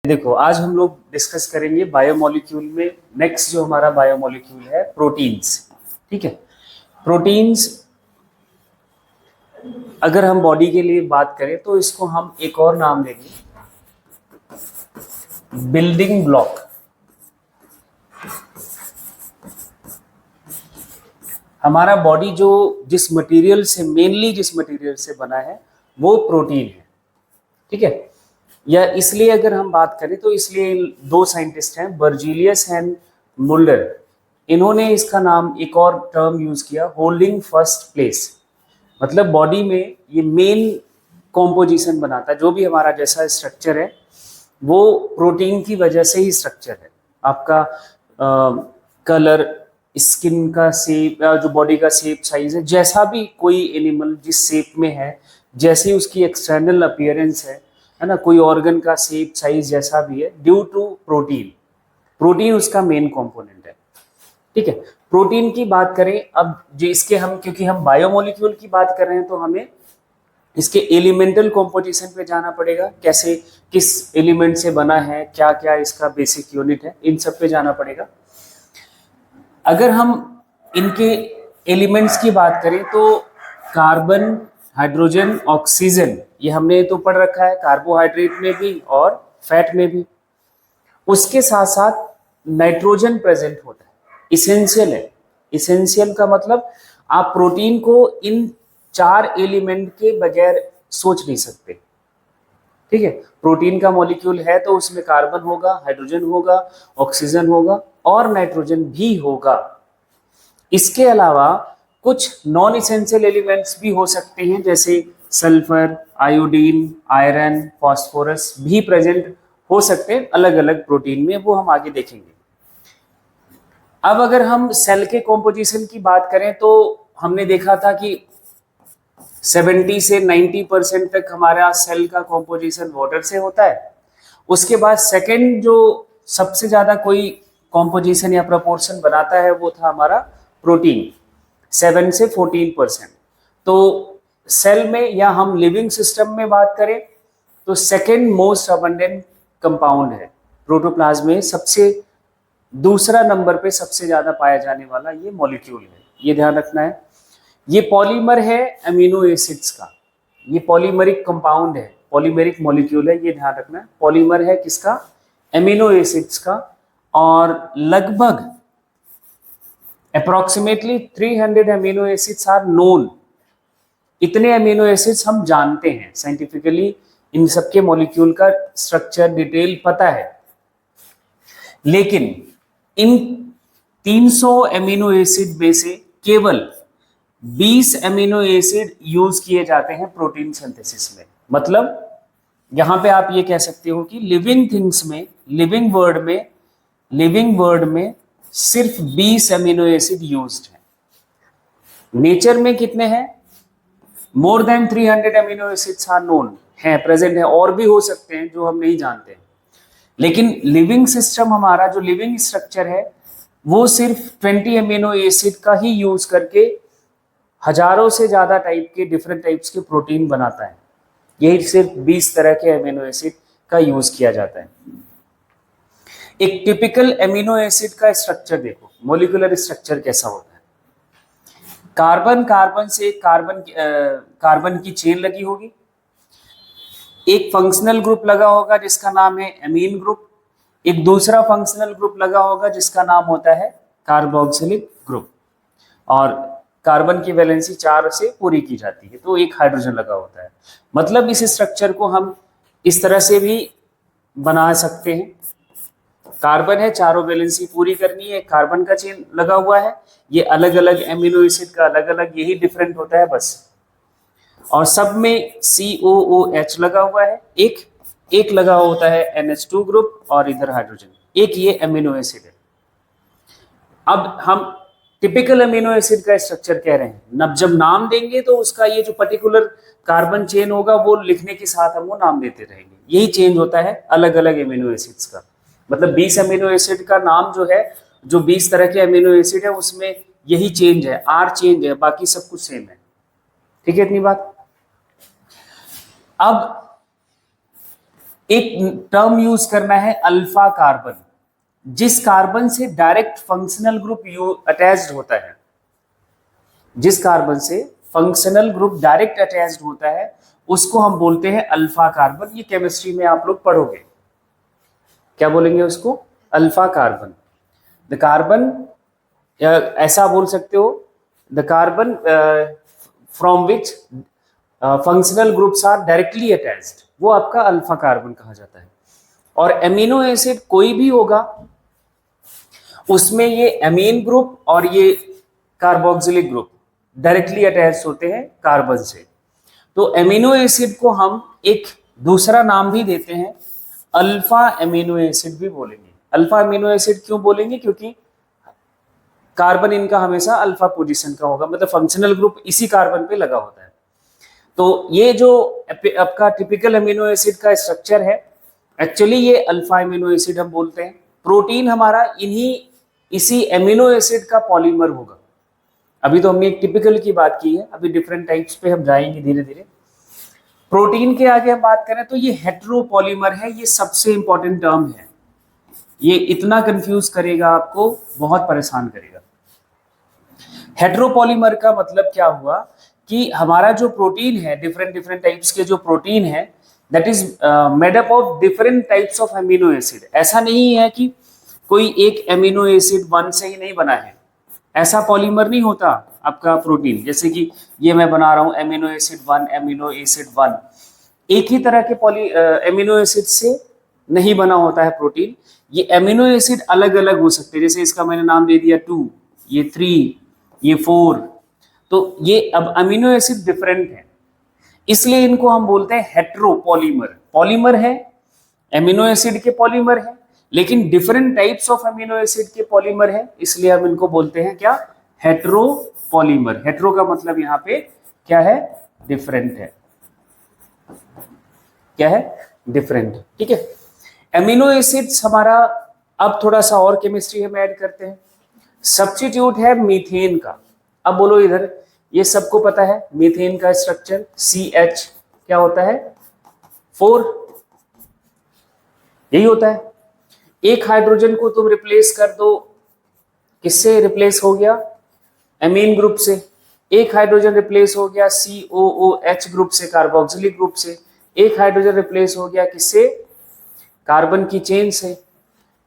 देखो, आज हम लोग डिस्कस करेंगे बायोमोलिक्यूल में नेक्स्ट जो हमारा बायोमोलिक्यूल है प्रोटीन्स। ठीक है, प्रोटीन्स अगर हम बॉडी के लिए बात करें तो इसको हम एक और नाम देंगे बिल्डिंग ब्लॉक। हमारा बॉडी जो जिस मटेरियल से बना है वो प्रोटीन है। ठीक है, या इसलिए अगर हम बात करें तो इसलिए दो साइंटिस्ट हैं, बर्जीलियस एंड मुल्लर, इन्होंने इसका नाम एक और टर्म यूज किया, होल्डिंग फर्स्ट प्लेस। मतलब बॉडी में ये मेन कॉम्पोजिशन बनाता है, जो भी हमारा जैसा स्ट्रक्चर है वो प्रोटीन की वजह से ही स्ट्रक्चर है। आपका कलर, स्किन का शेप, जो बॉडी का शेप साइज है, जैसा भी कोई एनिमल जिस शेप में है, जैसी उसकी एक्सटर्नल अपीयरेंस है ना, कोई ऑर्गन का शेप साइज जैसा भी है, ड्यू टू प्रोटीन। प्रोटीन उसका मेन कंपोनेंट है। ठीक है, प्रोटीन की बात करें अब जो इसके हम, क्योंकि हम बायोमोलिक्यूल की बात कर रहे हैं तो हमें इसके एलिमेंटल कॉम्पोजिशन पे जाना पड़ेगा, कैसे किस एलिमेंट से बना है, क्या क्या इसका बेसिक यूनिट है, इन सब पे जाना पड़ेगा। अगर हम इनके एलिमेंट्स की बात करें तो कार्बन, हाइड्रोजन, ऑक्सीजन, ये हमने तो पढ़ रखा है, कार्बोहाइड्रेट में भी और फैट में भी। उसके साथ साथ नाइट्रोजन प्रेजेंट होता है, इसेंशियल है। इसेंशियल का मतलब आप प्रोटीन को इन चार एलिमेंट के बगैर सोच नहीं सकते। ठीक है, प्रोटीन का मॉलिक्यूल है तो उसमें कार्बन होगा, हाइड्रोजन होगा, ऑक्सीजन होगा और नाइट्रोजन भी होगा। इसके अलावा कुछ नॉन इसेंशियल एलिमेंट्स भी हो सकते हैं, जैसे सल्फर, आयोडीन, आयरन, फास्फोरस भी प्रेजेंट हो सकते हैं अलग अलग प्रोटीन में, वो हम आगे देखेंगे। अब अगर हम सेल के कॉम्पोजिशन की बात करें तो हमने देखा था कि 70 से 90% तक हमारा सेल का कॉम्पोजिशन वाटर से होता है। उसके बाद सेकंड जो सबसे ज्यादा कोई कॉम्पोजिशन या प्रोपोर्शन बनाता है वो था हमारा प्रोटीन, 7 से 14%। तो सेल में या हम लिविंग सिस्टम में बात करें तो सेकंड मोस्ट अबंडेंट कंपाउंड है प्रोटोप्लाज्म में, सबसे दूसरा नंबर पे सबसे ज्यादा पाया जाने वाला ये मॉलिक्यूल है, ये ध्यान रखना है। ये पॉलीमर है अमीनो एसिड्स का, ये पॉलीमरिक कंपाउंड है, पॉलीमेरिक मॉलिक्यूल है, ये ध्यान रखना है। पॉलीमर है किसका? अमीनो एसिड्स का। और लगभग approximately 300 amino acids are known. इतने अमीनो एसिड्स हम जानते हैं साइंटिफिकली, इन सबके मॉलिक्यूल का स्ट्रक्चर डिटेल पता है। लेकिन इन 300 अमीनो एसिड में से केवल 20 अमीनो एसिड यूज किए जाते हैं प्रोटीन सिंथेसिस में। मतलब यहां पे आप ये कह सकते हो कि लिविंग थिंग्स में, लिविंग वर्ड में सिर्फ 20 अमीनो एसिड यूज्ड है। नेचर में कितने हैं? More than 300 amino acids are known, है, प्रेजेंट है, और भी हो सकते हैं जो हम नहीं जानते हैं। लेकिन लिविंग सिस्टम, हमारा जो लिविंग स्ट्रक्चर है, वो सिर्फ 20 अमीनो एसिड का ही यूज करके हजारों से ज्यादा टाइप के, डिफरेंट टाइप्स के प्रोटीन बनाता है। यही सिर्फ 20 तरह के अमीनो एसिड का यूज किया जाता है। एक टिपिकल अमीनो एसिड का स्ट्रक्चर देखो, मॉलिक्यूलर स्ट्रक्चर कैसा होता है। कार्बन से कार्बन की चेन लगी होगी, एक फंक्शनल ग्रुप लगा होगा जिसका नाम है अमीन ग्रुप, एक दूसरा फंक्शनल ग्रुप लगा होगा जिसका नाम होता है कार्बोक्सिलिक ग्रुप, और कार्बन की वैलेंसी 4 से पूरी की जाती है तो एक हाइड्रोजन लगा होता है। मतलब इस स्ट्रक्चर को हम इस तरह से भी बना सकते हैं। कार्बन है, चारों वैलेंसी पूरी करनी है, कार्बन का चेन लगा हुआ है, ये अलग अलग एमिनो एसिड का अलग अलग यही डिफरेंट होता है बस। और सब में COOH लगा हुआ है, एक लगा होता है NH2 ग्रुप, और इधर हाइड्रोजन, एक ये अमीनो एसिड है। अब हम टिपिकल अमीनो एसिड का स्ट्रक्चर कह रहे हैं, जब नाम देंगे तो उसका ये जो पर्टिकुलर कार्बन चेन होगा वो लिखने के साथ हम वो नाम देते रहेंगे। यही चेंज होता है अलग अलग अमीनो एसिड्स का। मतलब 20 अमीनो एसिड का नाम जो है, जो 20 तरह के अमीनो एसिड है उसमें यही चेंज है, R चेंज है, बाकी सब कुछ सेम है। ठीक है, इतनी बात। अब एक टर्म यूज करना है अल्फा कार्बन, जिस कार्बन से डायरेक्ट फंक्शनल ग्रुप अटैच्ड होता है, जिस कार्बन से फंक्शनल ग्रुप डायरेक्ट अटैच्ड होता है उसको हम बोलते हैं अल्फा कार्बन। ये केमिस्ट्री में आप लोग पढ़ोगे, क्या बोलेंगे उसको? Alpha carbon. द कार्बन, ऐसा बोल सकते हो, the carbon from which functional groups are directly attached, वो आपका अल्फा कार्बन कहा जाता है। और एमिनो एसिड कोई भी होगा उसमें ये एमीन ग्रुप और ये कार्बोक्सिलिक ग्रुप डायरेक्टली अटैच होते हैं कार्बन से। तो एमिनो एसिड को हम एक दूसरा नाम भी देते हैं, अल्फा एमिनो एसिड भी बोलेंगे। अल्फा एमिनो एसिड क्यों बोलेंगे? क्योंकि कार्बन इनका हमेशा अल्फा पोजीशन का होगा, मतलब फंक्शनल ग्रुप इसी कार्बन पे लगा होता है। तो ये जो आपका टिपिकल एमिनो एसिड का स्ट्रक्चर है, एक्चुअली ये अल्फा एमिनो एसिड हम बोलते हैं। प्रोटीन हमारा इसी एमिनो एसिड का पॉलीमर होगा। अभी तो हमने एक टिपिकल की बात की है, अभी डिफरेंट टाइप्स पे हम जाएंगे धीरे धीरे। प्रोटीन के आगे हम बात करें तो ये हेट्रोपॉलीमर है, ये सबसे इंपॉर्टेंट टर्म है। ये इतना कंफ्यूज करेगा आपको, बहुत परेशान करेगा। हेट्रोपॉलीमर का मतलब क्या हुआ कि हमारा जो प्रोटीन है, डिफरेंट टाइप्स के जो प्रोटीन है, that is made up of different types of amino acid. ऐसा नहीं है कि कोई एक एमिनो एसिड वन से ही नहीं बना है, ऐसा पॉलीमर नहीं होता आपका प्रोटीन। जैसे कि ये मैं बना रहा हूं amino acid one, amino acid one, एक ही तरह के एमिनो एसिड से नहीं बना होता है प्रोटीन। ये एमिनो एसिड अलग अलग हो सकते हैं, जैसे इसका मैंने नाम दे दिया 2, ये 3, ये 4, तो ये अब अमीनो एसिड डिफरेंट है, इसलिए इनको हम बोलते हैं हेट्रोपॉलीमर। पॉलीमर है, एमिनो एसिड के पॉलीमर है, लेकिन different types of amino acid के पॉलीमर है, इसलिए हम इनको बोलते हैं क्या? हेट्रोपॉलीमर। हेट्रो का मतलब यहाँ पे क्या है? डिफरेंट है। क्या है? डिफरेंट। ठीक है। एमिनो एसिड्स हमारा, अब थोड़ा सा और केमिस्ट्री हम ऐड करते हैं। सब्स्टिट्यूट है मीथेन का। अब बोलो इधर, ये सबको पता है मीथेन का स्ट्रक्चर CH क्या होता है? 4, यही होता है। एक हाइड्रोजन को तुम रिप्लेस कर दो, किससे रिप्लेस हो गया? एमीन ग्रुप से। एक हाइड्रोजन रिप्लेस हो गया COOH ग्रुप से, कार्बोक्सिलिक ग्रुप से। एक हाइड्रोजन रिप्लेस हो गया किससे? कार्बन की चेन से।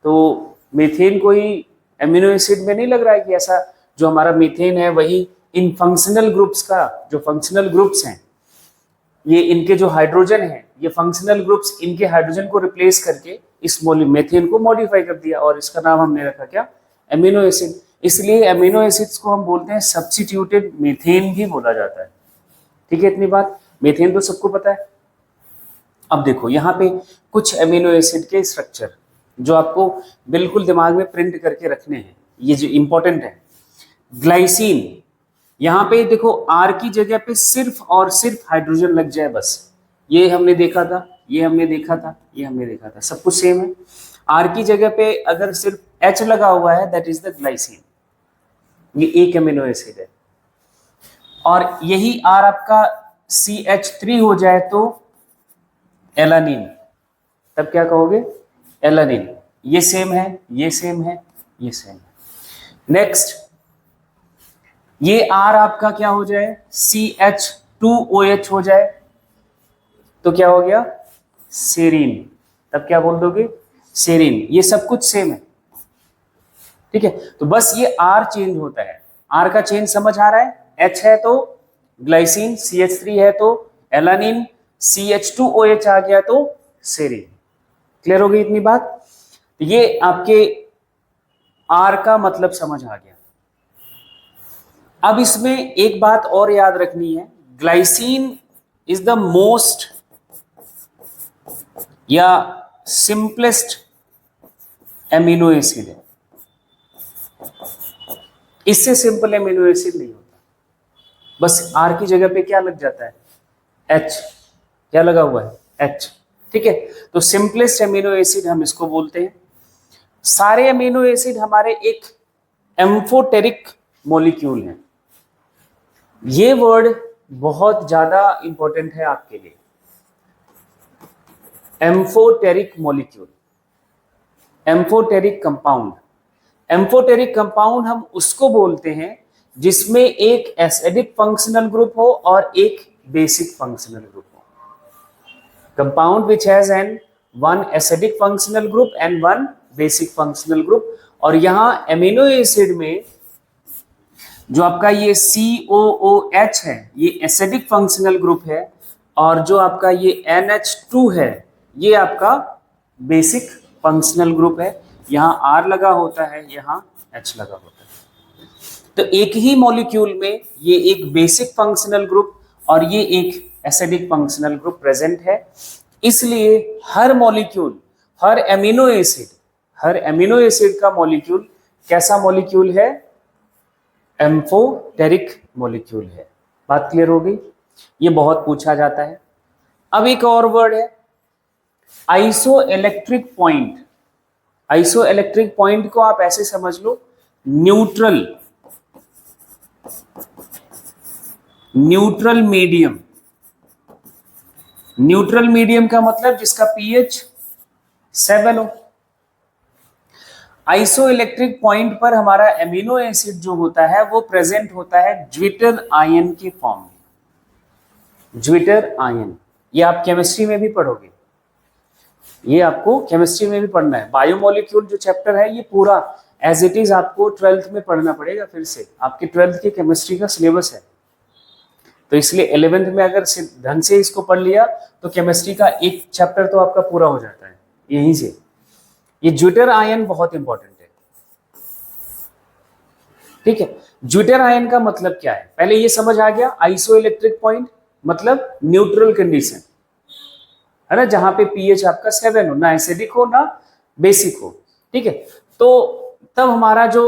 तो मीथेन कोई एमिनो एसिड में नहीं लग रहा है कि ऐसा जो हमारा मीथेन है वही इन फंक्शनल ग्रुप्स का, जो फंक्शनल ग्रुप्स हैं, ये इनके जो हाइड्रोजन है, ये फंक्शनल ग्रुप्स इनके हाइड्रोजन को रिप्लेस करके इस मीथेन को मॉडिफाई कर दिया और इसका नाम हमने रखा क्या? Amino acid. इसलिए एमिनो एसिड्स को हम बोलते हैं सब्स्टिट्यूटेड मीथेन भी बोला जाता है। ठीक है, इतनी बात। मीथेन तो सबको पता है। अब देखो यहाँ पे कुछ एमिनो एसिड के स्ट्रक्चर जो आपको बिल्कुल दिमाग में प्रिंट करके रखने हैं, ये जो इंपॉर्टेंट है। ग्लाइसिन, यहाँ पे देखो R की जगह पे सिर्फ और सिर्फ हाइड्रोजन लग जाए बस, ये हमने देखा था, ये हमने देखा था, ये हमने देखा था, सब कुछ सेम है। R की जगह पे अगर सिर्फ H लगा हुआ है, दैट इज द ग्लाइसिन, ये एक एमिनो एसिड है। और यही R आपका CH3 हो जाए तो एलानिन, तब क्या कहोगे? एलानिन। ये सेम है, ये सेम है, ये सेम है। नेक्स्ट, ये R आपका क्या हो जाए? CH2OH हो जाए तो क्या हो गया? सेरीन। तब क्या बोल दोगे? सेरीन। ये सब कुछ सेम है। ठीक है, तो बस ये R चेंज होता है। R का चेंज समझ आ रहा है? H है तो ग्लाइसिन, CH3 है तो एलानिन, CH2OH आ गया तो सेरीन। क्लियर हो गई इतनी बात? ये आपके R का मतलब समझ आ गया। अब इसमें एक बात और याद रखनी है, ग्लाइसिन इज द मोस्ट या सिंपलेस्ट एमिनो एसिड है। इससे सिंपल एमिनो एसिड नहीं होता। बस R की जगह पे क्या लग जाता है? H। क्या लगा हुआ है? H। ठीक है, तो सिंपलेस्ट एमिनो एसिड हम इसको बोलते हैं। सारे एमिनो एसिड हमारे एक एम्फोटेरिक मॉलिक्यूल हैं। ये वर्ड बहुत ज्यादा इंपॉर्टेंट है आपके लिए। Amphoteric molecule, amphoteric compound. Amphoteric compound हम उसको बोलते हैं जिसमें एक एसिडिक फंक्शनल ग्रुप हो और एक बेसिक फंक्शनल ग्रुप हो। Compound which has an one acidic functional group and one basic functional group. और यहां एमिनो एसिड में जो आपका ये COOH है ये एसिडिक फंक्शनल ग्रुप है, और जो आपका ये NH2 है ये आपका बेसिक फंक्शनल ग्रुप है। यहाँ R लगा होता है, यहाँ H लगा होता है। तो एक ही मॉलिक्यूल में ये एक बेसिक फंक्शनल ग्रुप और ये एक एसिडिक फंक्शनल ग्रुप प्रेजेंट है। इसलिए हर मॉलिक्यूल, हर एमिनो एसिड का मॉलिक्यूल कैसा मॉलिक्यूल है? एम्फोटेरिक मॉलिक्यूल है। बात क्लियर हो गई? ये बहुत पूछा जाता है। अब एक और वर्ड है आइसोइलेक्ट्रिक पॉइंट। आइसोइलेक्ट्रिक पॉइंट को आप ऐसे समझ लो, न्यूट्रल मीडियम। न्यूट्रल मीडियम का मतलब जिसका pH 7 हो। आइसोइलेक्ट्रिक पॉइंट पर हमारा एमिनो एसिड जो होता है वो प्रेजेंट होता है ज्विटर आयन के फॉर्म में। ज्विटर आयन, ये आप केमिस्ट्री में भी पढ़ोगे, ये आपको केमिस्ट्री में भी पढ़ना है। बायोमोलिक्यूल जो चैप्टर है ये पूरा एज इट इज आपको 12th में पढ़ना पड़ेगा। फिर से आपके 12th की केमिस्ट्री का सिलेबस है, तो इसलिए 11th में अगर ढंग से इसको पढ़ लिया तो केमिस्ट्री का एक चैप्टर तो आपका पूरा हो जाता है यहीं से। ये ज्विटर आयन बहुत इंपॉर्टेंट है, ठीक है। ज्विटर आयन का मतलब क्या है, पहले ये समझ आ गया। आइसोइलेक्ट्रिक पॉइंट मतलब न्यूट्रल कंडीशन है ना, जहां पे pH आपका 7 हो, ना एसिडिक हो ना बेसिक हो, ठीक है। तो तब हमारा जो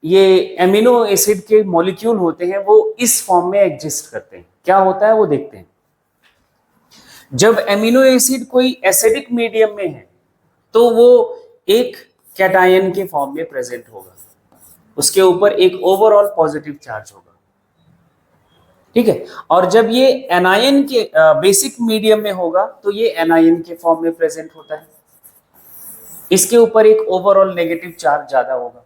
ये एमिनो एसिड के मॉलिक्यूल होते हैं वो इस फॉर्म में एग्जिस्ट करते हैं। क्या होता है वो देखते हैं। जब एमिनो एसिड कोई एसिडिक मीडियम में है तो वो एक कैटायन के फॉर्म में प्रेजेंट होगा, उसके ऊपर एक ओवरऑल पॉजिटिव चार्ज होगा, ठीक है। और जब ये एनायन के बेसिक मीडियम में होगा तो ये एनायन के फॉर्म में प्रेजेंट होता है, इसके ऊपर एक ओवरऑल नेगेटिव चार्ज ज्यादा होगा।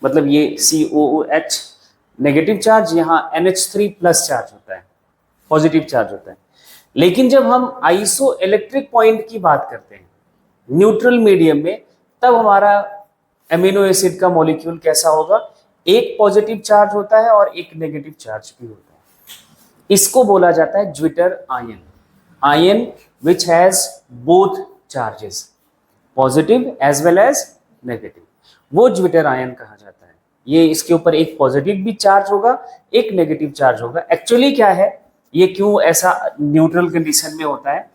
मतलब ये COOH नेगेटिव चार्ज, यहाँ NH3 प्लस चार्ज होता है, पॉजिटिव चार्ज होता है। लेकिन जब हम आइसो इलेक्ट्रिक पॉइंट की बात करते हैं न्यूट्रल मीडियम में, तब हमारा एमिनो एसिड का मॉलिक्यूल कैसा होगा? एक पॉजिटिव चार्ज होता है और एक नेगेटिव चार्ज भी होता है। इसको बोला जाता है zwitter ion. Ion which has both charges, positive as well as negative, वो ज्विटर आयन कहा जाता है। ये इसके ऊपर एक पॉजिटिव भी चार्ज होगा, एक नेगेटिव चार्ज होगा। एक्चुअली क्या है, ये क्यों ऐसा न्यूट्रल कंडीशन में होता है?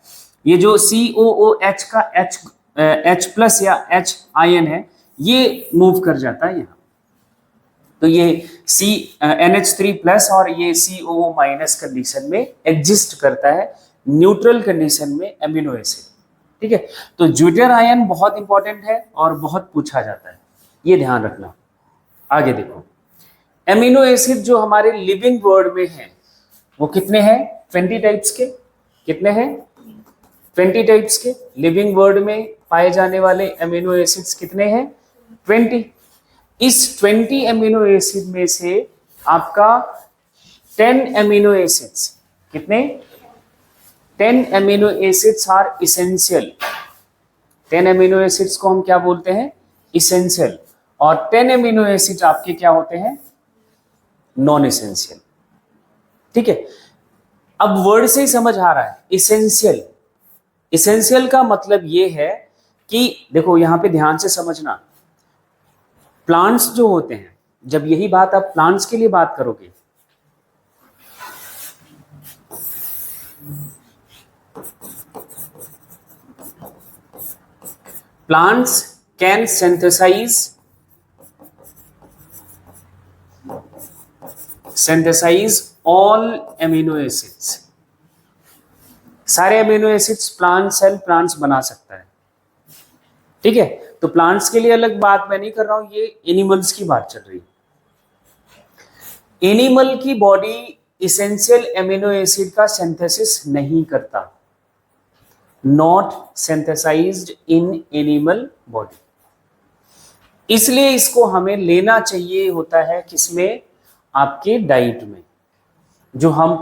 ये जो COOH का H प्लस या H आयन है ये मूव कर जाता है यहाँ, तो ये NH3 प्लस और ये COO माइनस कंडीशन में एग्जिस्ट करता है न्यूट्रल कंडीशन में एमिनो एसिड, ठीक है। तो ज्विटर आयन बहुत इंपॉर्टेंट है और बहुत पूछा जाता है, ये ध्यान रखना। आगे देखो, एमिनो एसिड जो हमारे लिविंग वर्ल्ड में है वो कितने हैं? 20 टाइप्स के। कितने हैं? 20 टाइप्स के। लिविंग वर्ल्ड में पाए जाने वाले एमिनो एसिड्स कितने हैं? 20। इस 20 एमिनो एसिड में से आपका 10 एमिनो एसिड्स, कितने? 10 amino acids are essential. 10 amino acids को हम क्या बोलते हैं? इसेंशियल। और 10 एमिनो एसिड आपके क्या होते हैं? नॉन इसेंशियल, ठीक है। अब वर्ड से ही समझ आ रहा है, इसेंशियल। इसेंशियल का मतलब ये है कि देखो यहां पे ध्यान से समझना, प्लांट्स जो होते हैं, जब यही बात आप प्लांट्स के लिए बात करोगे, plants can synthesize all amino acids। सारे अमीनो एसिड्स प्लांट्स बना सकता है, ठीक है। तो प्लांट्स के लिए अलग बात मैं नहीं कर रहा हूं, ये एनिमल्स की बात चल रही है। एनिमल की बॉडी इसेंशियल एमिनो एसिड का सिंथेसिस नहीं करता। Not synthesized in animal body. इसलिए इसको हमें लेना चाहिए होता है किसमें, आपके डाइट में। जो हम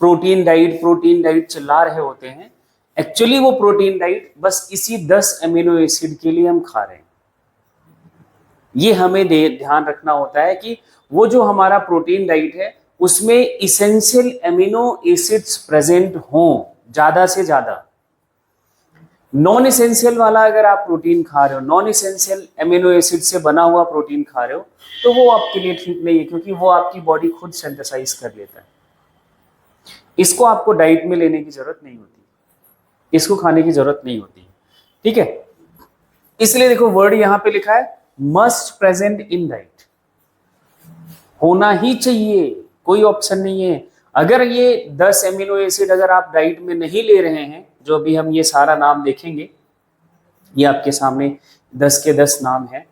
प्रोटीन डाइट चिल्ला रहे होते हैं, एक्चुअली वो प्रोटीन डाइट बस इसी 10 अमीनो एसिड के लिए हम खा रहे हैं। ये हमें ध्यान रखना होता है कि वो जो हमारा प्रोटीन डाइट है उसमें इसेंशियल अमीनो एसिड्स प्रेजेंट हों ज्यादा से ज्यादा। नॉन इसेंशियल वाला अगर आप प्रोटीन खा रहे हो, नॉन इसेंशियल अमीनो एसिड से बना हुआ प्रोटीन खा रहे हो, तो वो आपके लिए ठीक नहीं है, क्योंकि वो आपकी बॉडी खुद सिंथेसाइज कर लेता है। इसको आपको डाइट में लेने की जरूरत नहीं होती, इसको खाने की जरूरत नहीं होती, ठीक है। इसलिए देखो वर्ड यहां पे लिखा है मस्ट प्रेजेंट इन डाइट, होना ही चाहिए, कोई ऑप्शन नहीं है। अगर ये 10 एमिनो एसिड अगर आप डाइट में नहीं ले रहे हैं, जो अभी हम ये सारा नाम देखेंगे, ये आपके सामने 10 के 10 नाम है,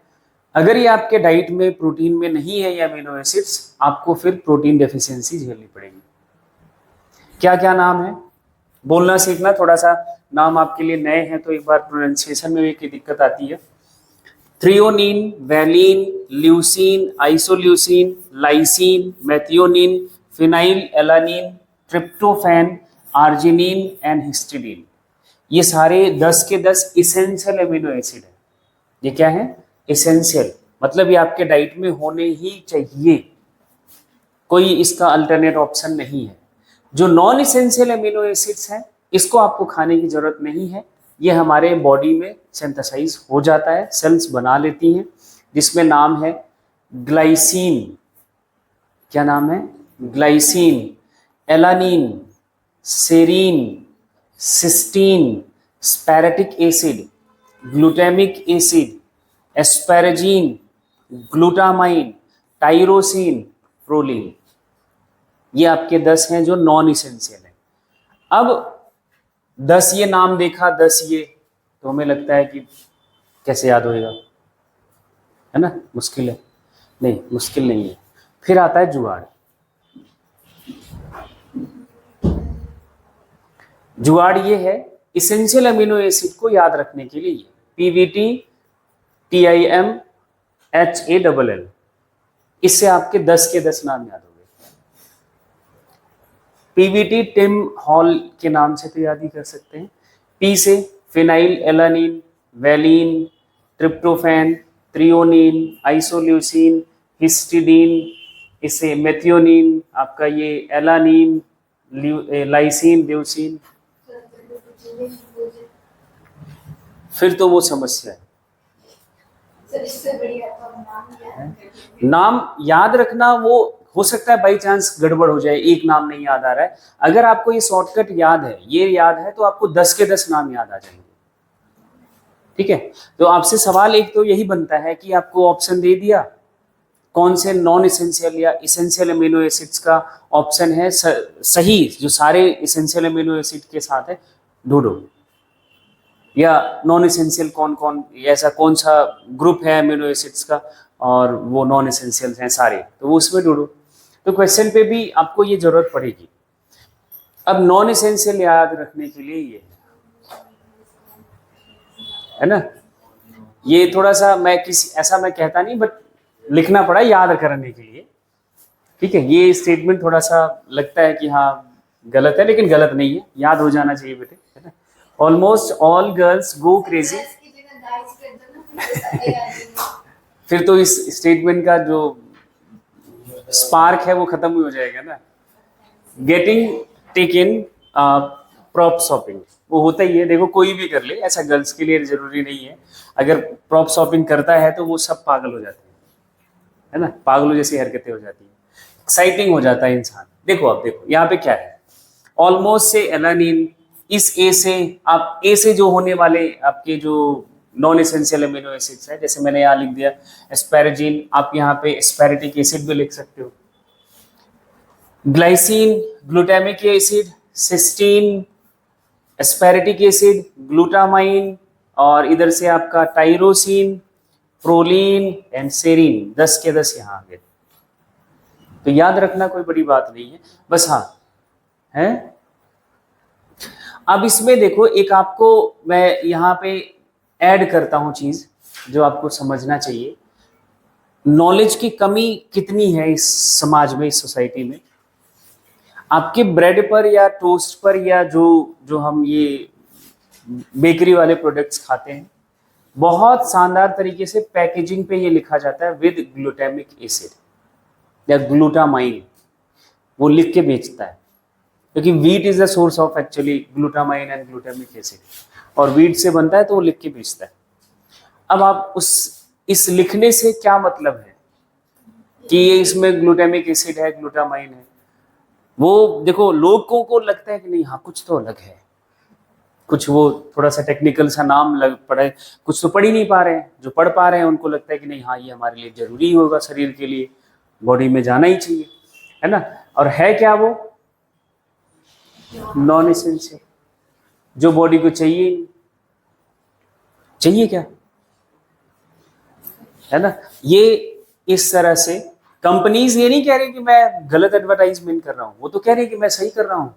अगर ये आपके डाइट में प्रोटीन में नहीं है ये अमीनो एसिड्स, आपको फिर प्रोटीन डेफिशिएंसी झेलनी पड़ेगी। क्या क्या नाम है, बोलना सीखना, थोड़ा सा नाम आपके लिए नए हैं तो एक बार प्रोनाउंसिएशन में भी दिक्कत आती है। Threonine, valine, leucine, isoleucine, lysine, methionine, phenyl alanine, tryptophan, arginine and histidine, ये सारे 10 के 10 इसेंशियल अमीनो एसिड है। ये क्या है, इसेंशियल, मतलब ये आपके डाइट में होने ही चाहिए, कोई इसका अल्टरनेट ऑप्शन नहीं है। जो नॉन इसेंशियल अमीनो एसिड्स हैं इसको आपको खाने की जरूरत नहीं है, ये हमारे बॉडी में सिंथेसाइज हो जाता है, सेल्स बना लेती हैं, जिसमें नाम है ग्लाइसिन। क्या नाम है, glycine, alanine, serine, cysteine, aspartic acid, glutamic acid, asparagine, glutamine, tyrosine, proline, ये आपके 10 हैं जो नॉन इसेंशियल है। अब 10 ये नाम देखा, 10 ये, तो हमें लगता है कि कैसे याद होएगा, है ना, मुश्किल है। नहीं, मुश्किल नहीं है। फिर आता है जुगाड़। जुगाड़ ये है इसेंशियल अमीनो एसिड को याद रखने के लिए, PVT, TIM, HALL, इससे आपके 10 के 10 नाम याद हो गए। PVT टिम हॉल के नाम से तो याद ही कर सकते हैं। P से phenyl alanine, valine, tryptophan, threonine, isoleucine, histidine, इससे मेथियोनिन, आपका ये एलानिन, लाइसिन, ल्यूसिन, फिर तो वो समस्या है। नाम याद रखना वो हो सकता है बाई चांस गड़बड़ हो जाए, एक नाम नहीं याद आ रहा है। अगर आपको ये शॉर्टकट याद है, ये याद है, तो आपको 10 के 10 नाम याद आ जाएंगे, ठीक है। तो आपसे सवाल एक तो यही बनता है कि आपको ऑप्शन दे दिया, कौन से नॉन इसेंशियल या इसेंशियल अमीनो एसिड्स का ऑप्शन है सही, जो सारे इसेंशियल अमीनो एसिड के साथ है, ढूंढो। या नॉन इसेंशियल कौन कौन, ऐसा कौन सा ग्रुप है अमीनो एसिड्स का और वो नॉन इसेंशियल हैं सारे, तो वो उसमें ढूंढो। तो क्वेश्चन पे भी आपको ये जरूरत पड़ेगी। अब नॉन इसेंशियल याद रखने के लिए ये है ना, ये थोड़ा सा मैं ऐसा मैं कहता नहीं, बट लिखना पड़ा याद करने के लिए, ठीक है। ये स्टेटमेंट थोड़ा सा लगता है कि हाँ गलत है, लेकिन गलत नहीं है, याद हो जाना चाहिए बेटे, है ना। Almost all girls go crazy, फिर तो इस स्टेटमेंट का जो स्पार्क है वो खत्म ही हो जाएगा ना। गेटिंग टेकन प्रॉप शॉपिंग, वो होता ही है, देखो कोई भी कर ले, ऐसा गर्ल्स के लिए जरूरी नहीं है। अगर प्रॉप शॉपिंग करता है तो वो सब पागल हो जाते हैं, है ना, पागलों जैसी हरकतें हो जाती है, एक्साइटिंग हो जाता है इंसान। देखो अब देखो यहाँ पे क्या है, ऑलमोस्ट से एलानिन, इस ए से आप ए से जो होने वाले आपके जो नॉन एसेंशियल अमीनो एसिड्स है, जैसे मैंने यहाँ लिख दिया एस्पैरेजिन, आप यहाँ पे एस्पैरेटिक एसिड भी लिख सकते हो, glycine, glutamic acid, cysteine, aspartic acid, glutamine, और इधर से आपका टाइरोसिन, प्रोलीन एंड सेरीन, 10 के 10 यहाँ आ गए। तो याद रखना कोई बड़ी बात नहीं है, बस हाँ है। अब इसमें देखो, एक आपको मैं यहाँ पे ऐड करता हूँ चीज जो आपको समझना चाहिए। नॉलेज की कमी कितनी है इस समाज में, इस सोसाइटी में। आपके ब्रेड पर या टोस्ट पर या जो जो हम ये बेकरी वाले प्रोडक्ट्स खाते हैं, बहुत शानदार तरीके से पैकेजिंग पे ये लिखा जाता है विद ग्लूटामिक एसिड या ग्लूटामाइन, वो लिख के बेचता है, क्योंकि wheat is the source of actually glutamine and glutamic acid, और वीट से बनता है तो वो लिख के बेचता है। अब आप इस लिखने से क्या मतलब है कि ये इसमें ग्लूटामिक एसिड है, ग्लूटामाइन है, वो देखो लोगों को लगता है कि नहीं हाँ कुछ तो अलग है, कुछ वो थोड़ा सा टेक्निकल सा नाम लग पड़े, कुछ तो पढ़ ही नहीं पा रहे हैं, जो पढ़ पा रहे हैं उनको लगता है कि नहीं हाँ ये हमारे लिए जरूरी होगा, शरीर के लिए, बॉडी में जाना ही चाहिए, है ना। और है क्या वो? नॉन एसेंशियल, जो बॉडी को चाहिए ही, चाहिए क्या, है ना। ये इस तरह से कंपनीज ये नहीं कह रही कि मैं गलत एडवर्टाइजमेंट कर रहा हूं, वो तो कह रही कि मैं सही कर रहा हूं,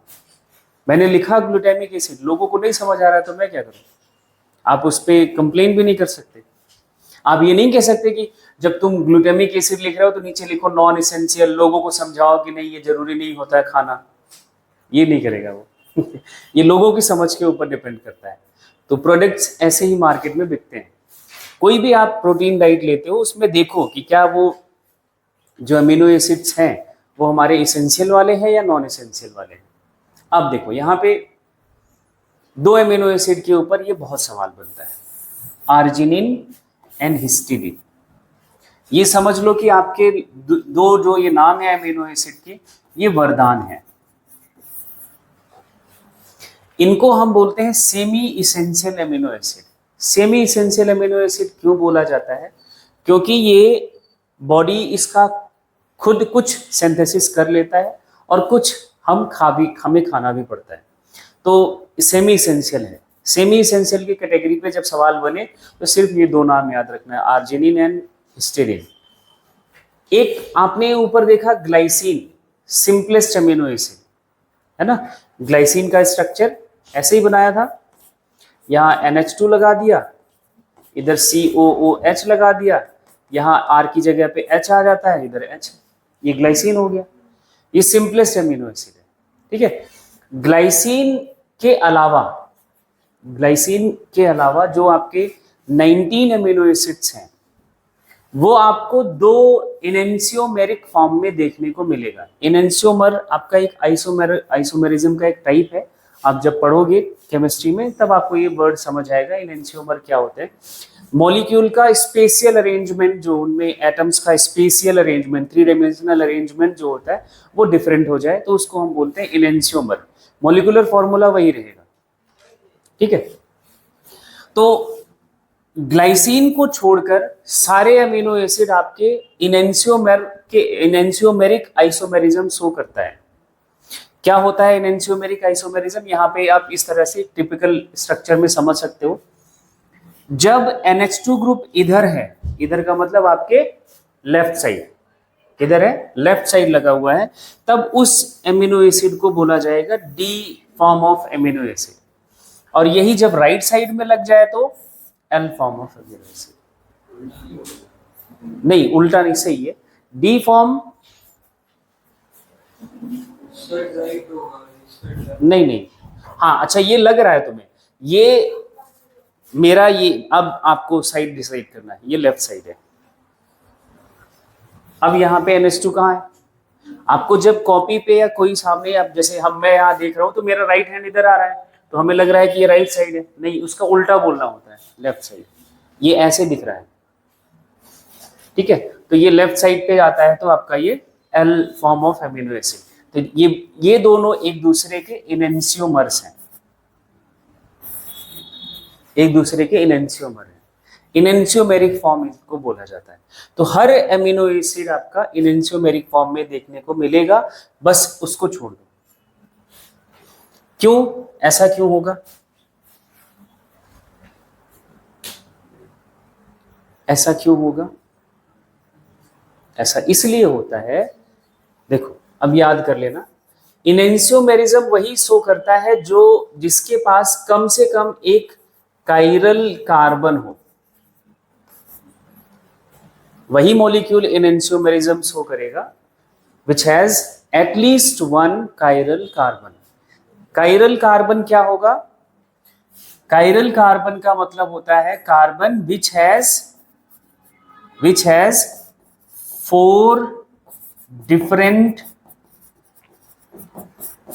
मैंने लिखा ग्लूटामिक एसिड, लोगों को नहीं समझ आ रहा है तो मैं क्या करूं। आप उस पर कंप्लेन भी नहीं कर सकते। आप ये नहीं कह सकते कि जब तुम ग्लूटामिक एसिड लिख रहे हो तो नीचे लिखो नॉन एसेंशियल, लोगों को समझाओ कि नहीं ये जरूरी नहीं होता है खाना, ये नहीं करेगा वो ये लोगों की समझ के ऊपर डिपेंड करता है। तो प्रोडक्ट्स ऐसे ही मार्केट में बिकते हैं। कोई भी आप प्रोटीन डाइट लेते हो उसमें देखो कि क्या वो जो अमीनो एसिड्स हैं वो हमारे इसेंशियल वाले हैं या नॉन इसेंशियल वाले हैं। अब देखो यहाँ पे दो अमीनो एसिड के ऊपर ये बहुत सवाल बनता है, आर्जिनिन एंड हिस्टिडीन। ये समझ लो कि आपके दो जो ये नाम है अमीनो एसिड के, ये वरदान है। इनको हम बोलते हैं semi essential amino acid. Semi essential amino acid क्यों बोला जाता है? क्योंकि ये बॉडी इसका खुद कुछ सिंथेसिस कर लेता है और कुछ हमें खाना भी पड़ता है, तो सेमी इसेंशियल है। सेमी इसेंशियल की कैटेगरी पे जब सवाल बने तो सिर्फ ये दो नाम याद रखना है, आर्जिनिन एंड हिस्टीडीन। एक आपने ऊपर देखा ग्लाइसिन, सिंपलेस्ट अमीनो एसिड, है ना। ग्लाइसिन का स्ट्रक्चर ऐसे ही बनाया था, यहाँ NH2 लगा दिया, इधर COOH लगा दिया, यहाँ R की जगह पे H आ जाता है, इधर H, ये ग्लाइसिन हो गया। ये सिंपलेस्ट अमीनो एसिड है, ठीक है। ग्लाइसिन के अलावा जो आपके 19 अमीनो एसिड्स हैं वो आपको दो इनेंशियोमेरिक फॉर्म में देखने को मिलेगा। इनेंशियोमर आपका एक आइसोमेरिज्म का एक टाइप है। आप जब पढ़ोगे केमिस्ट्री में तब आपको ये वर्ड समझ आएगा इनेंशियोमर क्या होते हैं। मॉलिक्यूल का स्पेशियल अरेंजमेंट, जो उनमें एटम्स का स्पेशियल अरेंजमेंट, 3 डायमेंशनल अरेंजमेंट जो होता है वो डिफरेंट हो जाए तो उसको हम बोलते हैं इनेंशियोमर। मॉलिक्यूलर फॉर्मूला वही रहेगा, ठीक है। तो ग्लाइसिन को छोड़कर सारे अमीनो एसिड आपके इनेंशियोमेरिक आइसोमेरिज्म शो करता है। क्या होता है इनेंशियोमेरिक आइसोमेरिज्म? यहाँ पे आप इस तरह से टिपिकल स्ट्रक्चर में समझ सकते हो। जब NH2 ग्रुप इधर है, इधर का मतलब आपके लेफ्ट साइड, किधर है? लेफ्ट साइड लगा हुआ है, तब उस एमिनो एसिड को बोला जाएगा D form of amino acid. और यही जब राइट साइड में लग जाए तो L form of amino acid. नहीं, उल्टा नहीं, सही है, डी फॉर्म, नहीं, हाँ अच्छा ये लग रहा है तुम्हें, ये मेरा ये, अब आपको साइड डिसाइड करना है, ये लेफ्ट साइड है। अब यहाँ पे NH2 कहाँ है? आपको जब कॉपी पे या कोई सामने, अब जैसे मैं यहाँ देख रहा हूँ तो मेरा राइट हैंड इधर आ रहा है तो हमें लग रहा है कि ये राइट साइड है, नहीं उसका उल्टा बोलना होता है, लेफ्ट साइड। ये ऐसे दिख रहा है, ठीक है, तो ये लेफ्ट साइड पे आता है तो आपका ये L form of amino acid. तो ये दोनों एक दूसरे के इनेंशियोमर्स हैं, एक दूसरे के इनेंशियोमर हैं। इनेंशियोमेरिक फॉर्म इसको बोला जाता है। तो हर एमिनो एसिड आपका इनेंशियोमेरिक फॉर्म में देखने को मिलेगा, बस उसको छोड़ दो। क्यों? ऐसा क्यों होगा? ऐसा क्यों होगा? ऐसा इसलिए होता है, देखो अब याद कर लेना, इनेंशियोमेरिज्म वही शो करता है जो जिसके पास कम से कम एक कायरल कार्बन हो, वही मॉलिक्यूल इनेंशियोमेरिज्म शो करेगा which has at least one chiral carbon. Chiral carbon क्या होगा? कायरल कार्बन का मतलब होता है carbon which has 4 different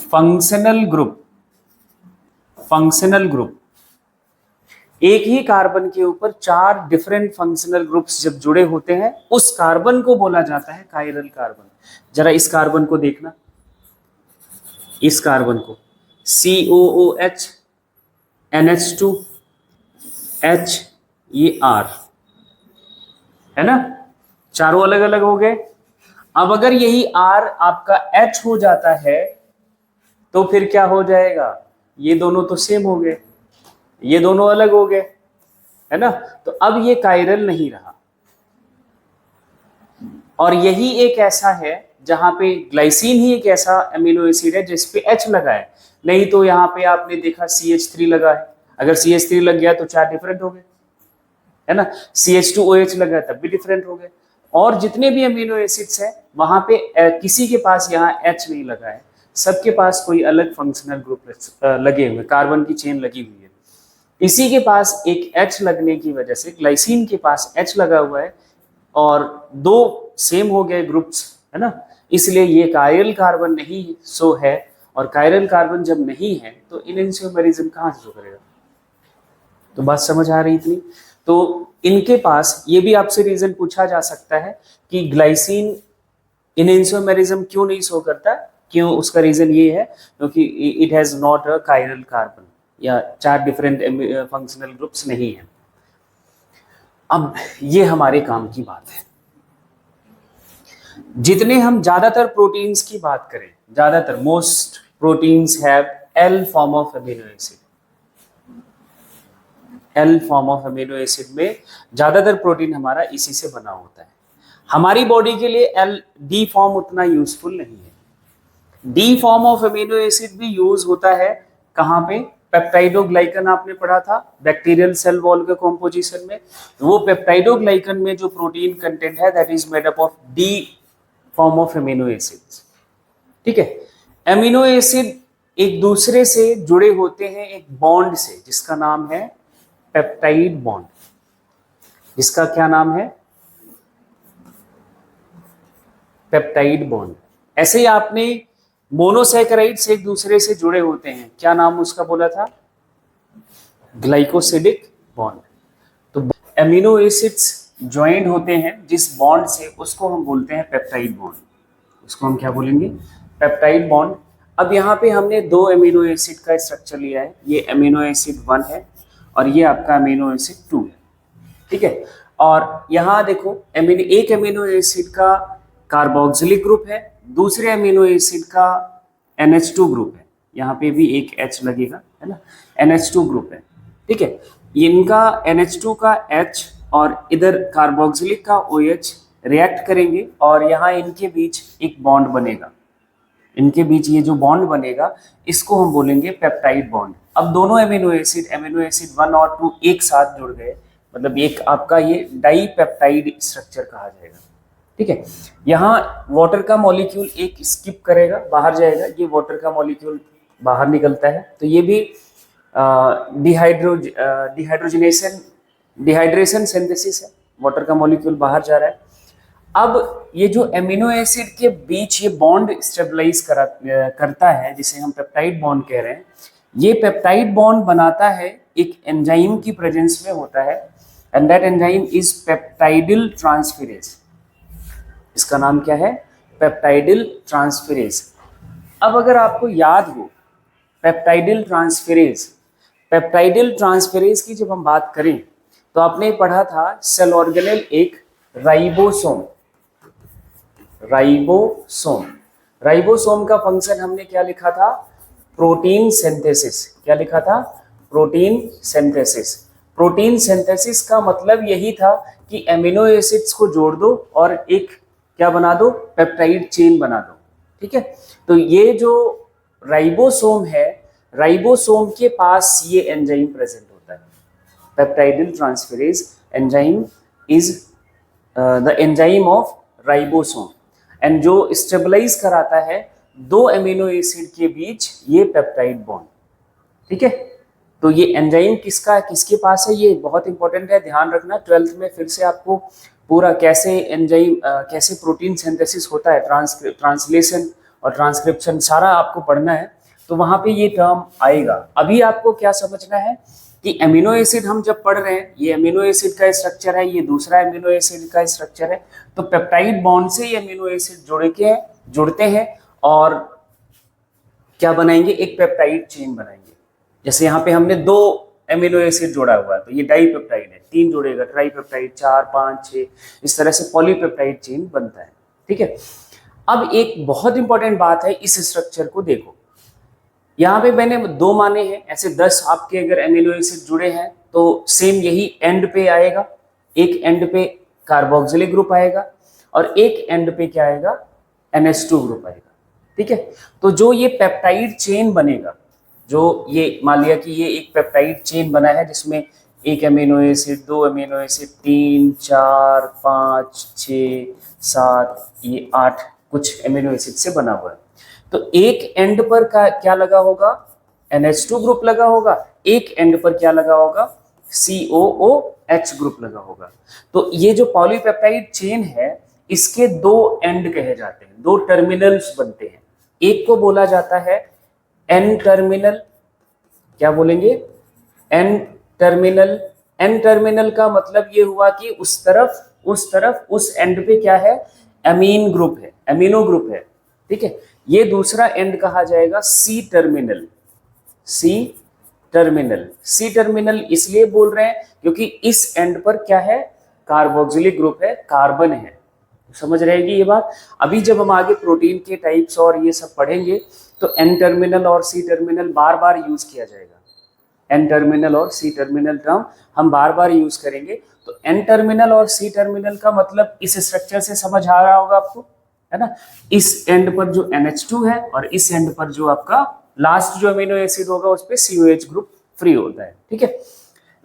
functional group. एक ही कार्बन के ऊपर 4 डिफरेंट फंक्शनल ग्रुप्स जब जुड़े होते हैं उस कार्बन को बोला जाता है कायरल कार्बन। जरा इस कार्बन को देखना, इस कार्बन को COOH NH2 H, ये R है ना, चारों अलग अलग हो गए। अब अगर यही R आपका H हो जाता है तो फिर क्या हो जाएगा? ये दोनों तो सेम हो गए, ये दोनों अलग हो गए, है ना। तो अब ये कायरल नहीं रहा। और यही एक ऐसा है जहां पे ग्लाइसिन ही एक ऐसा अमीनो एसिड है जिसपे H लगा है, नहीं तो यहाँ पे आपने देखा CH3 लगा है। अगर CH3 लग गया तो 4 डिफरेंट हो गए, है ना। CH2OH लगा तब भी डिफरेंट हो गए। और जितने भी अमीनो एसिड्स हैं वहां पे किसी के पास यहाँ H नहीं लगा है, सबके पास कोई अलग फंक्शनल ग्रुप लगे हुए, कार्बन की चेन लगी हुई है। इसी के पास एक H लगने की वजह से ग्लाइसिन के पास H लगा हुआ है और 2 सेम हो गए ग्रुप्स, है ना। इसलिए ये कायरल कार्बन नहीं सो है। और कायरल कार्बन जब नहीं है तो इनेंशियोमेरिज्म कहाँ से शो करेगा? तो बात समझ आ रही इतनी? तो इनके पास ये भी आपसे रीजन पूछा जा सकता है कि ग्लाइसिन इनेंशियोमेरिज्म क्यों नहीं शो करता, क्यों? उसका रीजन ये है क्योंकि it has not a chiral carbon, या 4 डिफरेंट फंक्शनल ग्रुप्स नहीं है। अब ये हमारे काम की बात है। जितने हम ज्यादातर प्रोटीन्स की बात करें, ज्यादातर most proteins have L form of amino acid. L form of amino acid में ज्यादातर प्रोटीन हमारा इसी से बना होता है। हमारी बॉडी के लिए D फॉर्म उतना यूजफुल नहीं है। D form of amino acid भी यूज होता है कहाँ पे? पेप्टाइडोग्लाइकन आपने पढ़ा था बैक्टीरियल सेल वॉल के कॉम्पोजिशन में। वो पेप्टाइडोग्लाइकन में जो प्रोटीन कंटेंट है that is made up of D form of amino acids. ठीक है, अमीनो एसिड एक दूसरे से जुड़े होते हैं एक बॉन्ड से जिसका नाम है पेप्टाइड बॉन्ड। जिसका क्या नाम है? Peptide bond. ऐसे ही आपने मोनोसैकेराइड्स एक दूसरे से जुड़े होते हैं, क्या नाम उसका बोला था? Glycosidic bond. तो अमीनो एसिड्स ज्वाइंट होते हैं जिस बॉन्ड से, उसको हम बोलते हैं पेप्टाइड बॉन्ड। उसको हम क्या बोलेंगे? Peptide bond. अब यहाँ पे हमने 2 अमीनो एसिड का स्ट्रक्चर लिया है, ये अमीनो एसिड 1 है और ये आपका अमीनो एसिड 2 है। ठीक है, और यहाँ देखो एक अमीनो एसिड का कार्बोक्सिलिक ग्रुप है, दूसरे अमीनो एसिड का NH2 ग्रुप है। यहाँ पे भी एक H लगेगा, है ना, NH2 ग्रुप है। ठीक है, इनका NH2 का H और इधर कार्बोक्सिलिक का OH रिएक्ट करेंगे और यहाँ इनके बीच एक बॉन्ड बनेगा। इनके बीच ये जो बॉन्ड बनेगा इसको हम बोलेंगे पेप्टाइड बॉन्ड। अब दोनों अमीनो एसिड 1 और 2 एक साथ जुड़ गए, मतलब एक आपका ये डाईपेप्टाइड स्ट्रक्चर कहा जाएगा। ठीक है, यहाँ वाटर का मॉलिक्यूल एक स्किप करेगा, बाहर जाएगा, ये वाटर का मॉलिक्यूल बाहर निकलता है, तो ये भी डिहाइड्रेशन सिंथेसिस है, वाटर का मॉलिक्यूल बाहर जा रहा है। अब ये जो एमिनो एसिड के बीच ये बॉन्ड स्टेबलाइज करता है जिसे हम पेप्टाइड बॉन्ड कह रहे हैं, ये पेप्टाइड बॉन्ड बनाता है एक एंजाइम की प्रेजेंस में होता है, and that enzyme is peptidyl transferase. इसका नाम क्या है? Peptidyl transferase. अब अगर आपको याद हो पेप्टाइडिल ट्रांसफेरेज की जब हम बात करें तो आपने पढ़ा था सेल ऑर्गेनेल एक राइबोसोम का फंक्शन हमने क्या लिखा था? Protein synthesis. क्या लिखा था? प्रोटीन सिंथेसिस का मतलब यही था कि एमिनो एसिड्स को जोड़ दो और एक क्या बना दो? पेप्टाइड चेन बना दो। ठीक है। तो ये जो राइबोसोम है, राइबोसोम के पास ये एंजाइम प्रेजेंट होता है। Peptidyl transferase enzyme is the enzyme of ribosome, and जो स्टेबलाइज कराता है दो अमीनो एसिड के बीच ये पेप्टाइड बॉन्ड, ठीक है। तो ये एंजाइम किसके पास है, ये बहुत इंपॉर्टेंट है, ध्यान रखना। 12th में फिर से आपको पूरा कैसे एंजाइम कैसे प्रोटीन सिंथेसिस होता है, ट्रांसलेशन और ट्रांसक्रिप्शन सारा आपको पढ़ना है, तो वहां पे ये टर्म आएगा। अभी आपको क्या समझना है कि अमीनो एसिड हम जब पढ़ रहे हैं, ये अमीनो एसिड का स्ट्रक्चर है, ये दूसरा अमीनो एसिड का स्ट्रक्चर है, तो पेप्टाइड बॉन्ड से ये अमीनो एसिड जुड़ते हैं और क्या बनाएंगे, एक पेप्टाइड चेन बनाएंगे। जैसे यहाँ पे हमने 2 एमिनो एसिड जोड़ा हुआ है, तो ये डाइपेप्टाइड है, 3 जोड़ेगा ट्राइपेप्टाइड, 4, 5, 6, इस तरह से पॉलीपेप्टाइड चेन बनता है, ठीक है। अब एक बहुत इंपॉर्टेंट बात है, इस स्ट्रक्चर को देखो, यहाँ पे मैंने 2 माने हैं, ऐसे 10 आपके अगर एमिनो एसिड जुड़े हैं तो सेम यही एंड पे आएगा, एक एंड पे कार्बोक्सिलिक ग्रुप आएगा और एक एंड पे क्या आएगा, NH2 ग्रुप आएगा, ठीक है। तो जो ये पेप्टाइड चेन बनेगा, जो ये मान लिया कि ये एक पेप्टाइड चेन बना है जिसमें एक अमीनो एसिड, 2 अमीनो एसिड, 3, 4, 5, 6, 7, ये 8 कुछ अमीनो एसिड से बना हुआ है। तो एक एंड पर क्या लगा होगा, NH2 ग्रुप लगा होगा, एक एंड पर क्या लगा होगा, COOH ग्रुप लगा होगा। तो ये जो पॉलीपेप्टाइड चेन है, इसके 2 एंड कहे जाते हैं, 2 टर्मिनल्स बनते हैं। एक को बोला जाता है एन टर्मिनल, क्या बोलेंगे, एन टर्मिनल। एन टर्मिनल का मतलब ये हुआ कि उस तरफ उस एंड पे क्या है, अमीन ग्रुप है, अमीनो ग्रुप है, ठीक है। ये दूसरा एंड कहा जाएगा सी टर्मिनल। सी टर्मिनल इसलिए बोल रहे हैं क्योंकि इस एंड पर क्या है, कार्बोक्सिलिक ग्रुप है, कार्बन है। समझ रहेगी ये बात। अभी जब हम आगे प्रोटीन के टाइप्स और ये सब पढ़ेंगे तो एन टर्मिनल और सी टर्मिनल बार बार यूज किया जाएगा। एन टर्मिनल और सी टर्मिनल टर्म हम बार बार यूज करेंगे। तो एन टर्मिनल और सी टर्मिनल का मतलब इस स्ट्रक्चर से समझ आ रहा होगा आपको, है ना। इस एंड पर जो NH2 है और इस एंड पर जो आपका लास्ट जो अमीनो एसिड होगा उस पर COH ग्रुप फ्री होता है, ठीक है।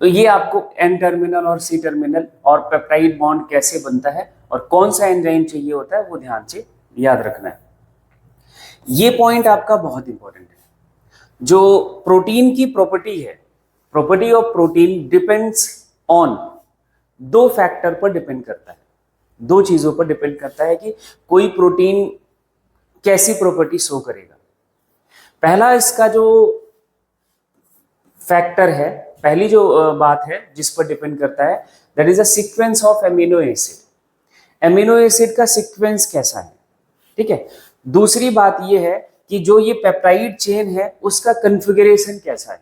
तो ये आपको एन टर्मिनल और सी टर्मिनल और पेप्टाइड बॉन्ड कैसे बनता है और कौन सा एंजाइम चाहिए होता है वो ध्यान से याद रखना है। ये पॉइंट आपका बहुत इंपॉर्टेंट है। जो प्रोटीन की प्रॉपर्टी है, property of protein depends on 2 factor पर डिपेंड करता है, 2 चीजों पर डिपेंड करता है कि कोई प्रोटीन कैसी प्रॉपर्टी शो करेगा। पहला इसका जो फैक्टर है, पहली जो बात है जिस पर डिपेंड करता है, that is a sequence of amino acid. Amino acid का सीक्वेंस कैसा है, ठीक है। दूसरी बात यह है कि जो ये पेप्टाइड चेन है उसका कॉन्फ़िगरेशन कैसा है,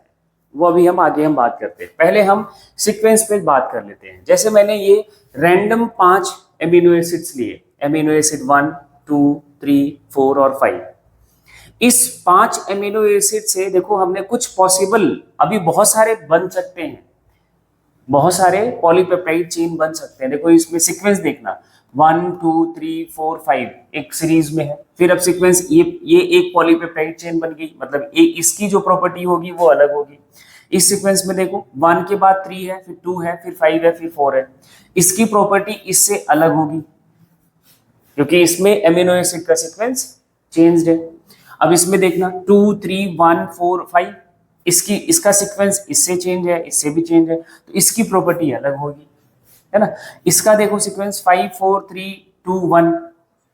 वो अभी हम आगे बात करते हैं। पहले हम सीक्वेंस पे बात कर लेते हैं। जैसे मैंने ये रैंडम 5 एमिनो एसिड्स लिए, एमिनो एसिड 1, 2, 3, 4 और 5। इस 5 एमिनो एसिड से देखो हमने कुछ पॉसिबल, अभी बहुत सारे बन सकते हैं, बहुत सारे पॉलीपेप्टाइड चेन बन सकते हैं। देखो इसमें सीक्वेंस देखना, 1, 2, 3, 4, 5 एक सीरीज में है। फिर अब सीक्वेंस ये एक पॉलीपेप्टाइड चेन बन गई, मतलब इसकी जो प्रॉपर्टी होगी वो अलग होगी। इस सीक्वेंस में देखो 1 के बाद 3 है, फिर 2 है, फिर 5 है, फिर 4 है, इसकी प्रॉपर्टी इससे अलग होगी क्योंकि इसमें एमिनो एसिड का सीक्वेंस चेंज्ड है। अब इसमें देखना 2, 3, 1, 4, 5, इसका सीक्वेंस इससे चेंज है, इससे भी चेंज है, तो इसकी प्रॉपर्टी अलग होगी, है ना। इसका देखो सीक्वेंस 5, 4, 3, 2, 1,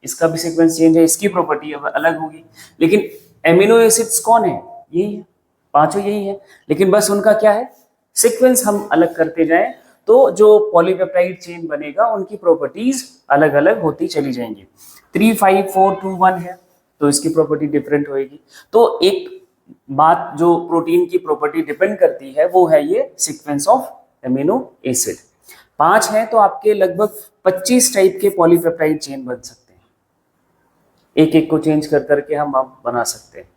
इसका भी सीक्वेंस चेंज है, इसकी प्रॉपर्टी अलग होगी। लेकिन एमिनो एसिड्स कौन है, यही है, पांचों यही है, लेकिन बस उनका क्या है, सीक्वेंस हम अलग करते जाएं तो जो पॉलीपेप्टाइड चेन बनेगा उनकी प्रॉपर्टीज अलग अलग होती चली जाएंगी। 3, 5, 4, 2, 1 है तो इसकी प्रॉपर्टी डिफरेंट होगी। तो एक बात जो प्रोटीन की प्रॉपर्टी डिपेंड करती है वो है ये सीक्वेंस ऑफ एमिनो एसिड। 5 है तो आपके लगभग 25 टाइप के पॉलीपेप्टाइड चेन बन सकते हैं, एक एक को चेंज कर करके हम बना सकते हैं,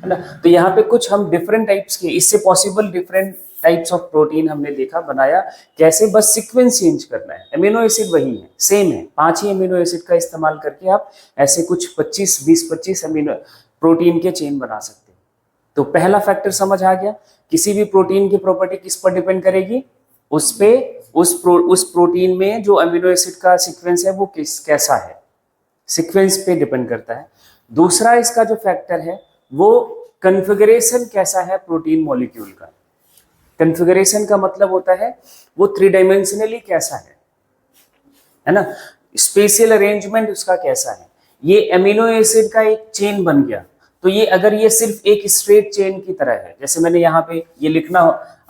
है ना। तो यहाँ पे कुछ हम डिफरेंट टाइप्स के, इससे possible different types of protein हमने देखा, बनाया कैसे, बस सीक्वेंस चेंज करना है, अमीनो एसिड वही है, सेम है, 5 ही अमीनो एसिड का इस्तेमाल करके आप ऐसे कुछ 25 अमीनो प्रोटीन के चेन बना सकते हैं। तो पहला फैक्टर समझ आ गया, किसी भी प्रोटीन की प्रॉपर्टी किस पर डिपेंड करेगी, उस पे उस प्रोटीन में जो अमीनो एसिड का सीक्वेंस है वो कैसा है, सीक्वेंस पे डिपेंड करता है। दूसरा इसका जो फैक्टर है वो कन्फिगरेशन कैसा है प्रोटीन मॉलिक्यूल का। कन्फिगरेशन का मतलब होता है वो 3 डायमेंशनली कैसा है ना, स्पेशियल अरेंजमेंट उसका कैसा है। ये अमीनो एसिड का एक चेन बन गया, तो ये अगर ये सिर्फ एक स्ट्रेट चेन की तरह है, जैसे मैंने यहाँ पे ये लिखना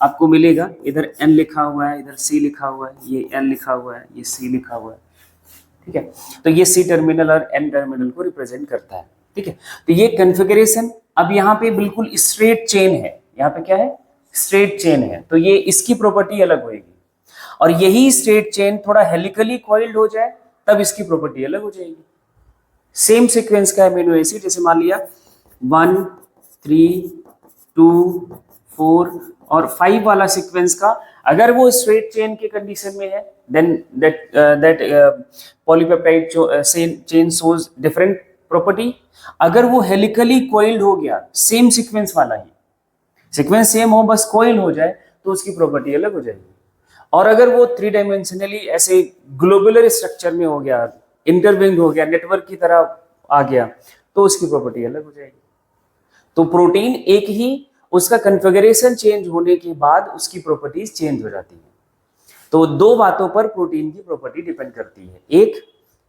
आपको मिलेगा, इधर N लिखा हुआ है, इधर C लिखा हुआ है, ये N लिखा हुआ है, ये C लिखा हुआ है, ठीक है। तो ये C टर्मिनल और N टर्मिनल को रिप्रेजेंट करता है, ठीक है। तो ये कन्फिगरेशन, अब यहाँ पे बिल्कुल स्ट्रेट चेन है, यहाँ पे क्या है, स्ट्रेट चेन है, तो ये इसकी प्रॉपर्टी अलग होगी। और यही स्ट्रेट चेन थोड़ा हेलिकली कॉइल्ड हो जाए तब इसकी प्रॉपर्टी अलग हो जाएगी। सेम सीक्वेंस का अमीनो एसिड, जैसे मान लिया 1, 3, 2, 4 और 5 वाला सीक्वेंस का, अगर वो स्ट्रेट चेन के कंडीशन में है then that polypeptide chain shows different property. अगर वो हेलिकली कॉइल्ड हो गया, सेम सीक्वेंस वाला ही, सीक्वेंस सेम हो बस कॉइल हो जाए, तो उसकी प्रॉपर्टी अलग हो जाएगी। और अगर वो 3 डायमेंशनली ऐसे ग्लोबुलर स्ट्रक्चर में हो गया, इंटरविंग हो गया, नेटवर्क की तरह आ गया, तो उसकी प्रॉपर्टी अलग हो जाएगी। तो प्रोटीन एक ही, उसका कन्फिगरेशन चेंज होने के बाद उसकी प्रॉपर्टीज चेंज हो जाती है। तो 2 बातों पर प्रोटीन की प्रॉपर्टी डिपेंड करती है, एक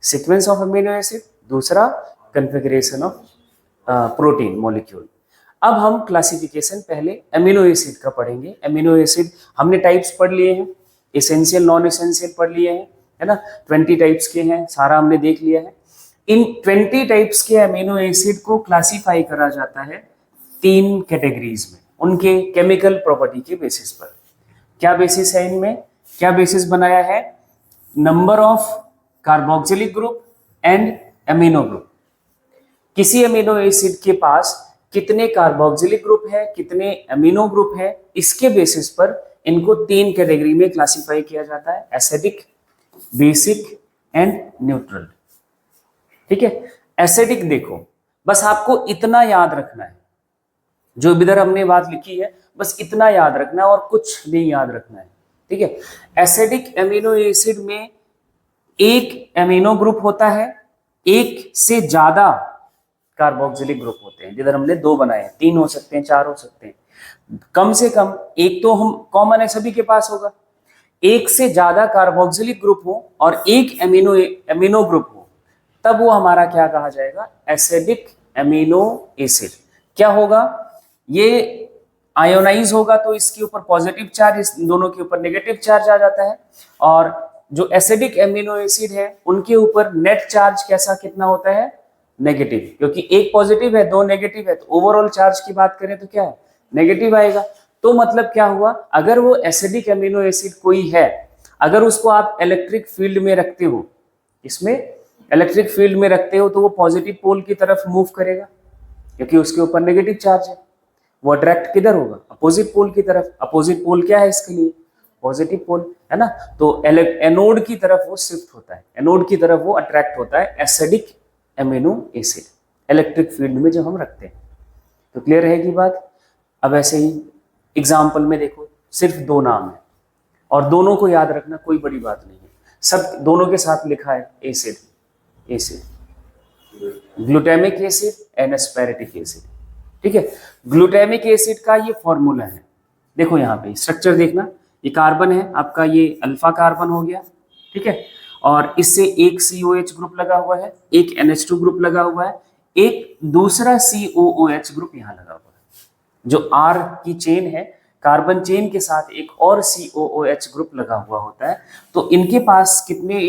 सीक्वेंस ऑफ अमीनो एसिड, दूसरा कन्फिगरेशन ऑफ प्रोटीन मॉलिक्यूल। अब हम क्लासिफिकेशन पहले अमीनो एसिड का पढ़ेंगे। अमीनो एसिड हमने टाइप्स पढ़ लिए हैं, एसेंशियल नॉन एसेंशियल पढ़ लिए हैं, है ना, 20 टाइप्स के हैं, सारा हमने देख लिया है। इन 20 टाइप्स के अमीनो एसिड को क्लासिफाई करा जाता है 3 कैटेगरीज में, उनके केमिकल प्रॉपर्टी के बेसिस पर। क्या बेसिस है इनमें, क्या बेसिस बनाया है, number of carboxylic group and amino group. किसी अमीनो एसिड के पास कितने कार्बोक्सिलिक ग्रुप है, कितने अमीनो ग्रुप है, इसके बेसिस पर इनको 3 कैटेगरी में क्लासिफाई किया जाता है, एसिडिक, बेसिक एंड न्यूट्रल, ठीक है। एसिडिक देखो, बस आपको इतना याद रखना है, जो इधर हमने बात लिखी है बस इतना याद रखना है और कुछ नहीं याद रखना है, ठीक है। एसिडिक अमीनो एसिड में एक अमीनो ग्रुप होता है, एक से ज्यादा कार्बोक्सिलिक ग्रुप होते हैं, जिधर हमने 2 बनाए हैं, 3 हो सकते हैं, 4 हो सकते हैं, कम से कम एक तो हम कॉमन है सभी के पास होगा। एक से ज्यादा कार्बोक्सिलिक ग्रुप हो और एक अमीनो ग्रुप हो, तब वो हमारा क्या कहा जाएगा, एसिडिक अमीनो एसिड। क्या होगा, ये आयोनाइज होगा तो इसके ऊपर पॉजिटिव चार्ज, इस दोनों के ऊपर नेगेटिव चार्ज आ जाता है। और जो एसिडिक अमीनो एसिड है उनके ऊपर नेट चार्ज कैसा कितना होता है, नेगेटिव, क्योंकि एक पॉजिटिव है 2 नेगेटिव है, तो ओवरऑल चार्ज की बात करें तो क्या है, नेगेटिव आएगा। तो मतलब क्या हुआ, अगर वो एसिडिक अमीनो एसिड कोई है, अगर उसको आप इलेक्ट्रिक फील्ड में रखते हो, इसमें इलेक्ट्रिक फील्ड में रखते हो, तो वो पॉजिटिव पोल की तरफ मूव करेगा, क्योंकि उसके ऊपर नेगेटिव चार्ज है। वो अट्रैक्ट किधर होगा, अपोजिट पोल की तरफ। अपोजिट पोल क्या है इसके लिए, पॉजिटिव पोल, है ना। तो एनोड की तरफ वो शिफ्ट होता है, एनोड की तरफ वो अट्रैक्ट होता है, acidic amino acid, electric field में जब हम रखते हैं। तो क्लियर रहेगी बात। अब ऐसे ही एग्जाम्पल में देखो, सिर्फ 2 नाम है और दोनों को याद रखना कोई बड़ी बात नहीं है, सब दोनों के साथ लिखा है acid, acid, glutamic acid and aspartic acid, ठीक है। ग्लूटामिक एसिड का ये फॉर्मूला है, देखो यहाँ पे स्ट्रक्चर देखना, ये कार्बन है आपका, ये अल्फा कार्बन हो गया, ठीक है, और इससे एक COH ग्रुप लगा हुआ है, एक NH2 ग्रुप लगा हुआ है, एक दूसरा COOH ग्रुप यहाँ लगा हुआ है। जो R की चेन है, कार्बन चेन के साथ एक और COOH ग्रुप लगा हुआ होता है। तो इनके पास कितने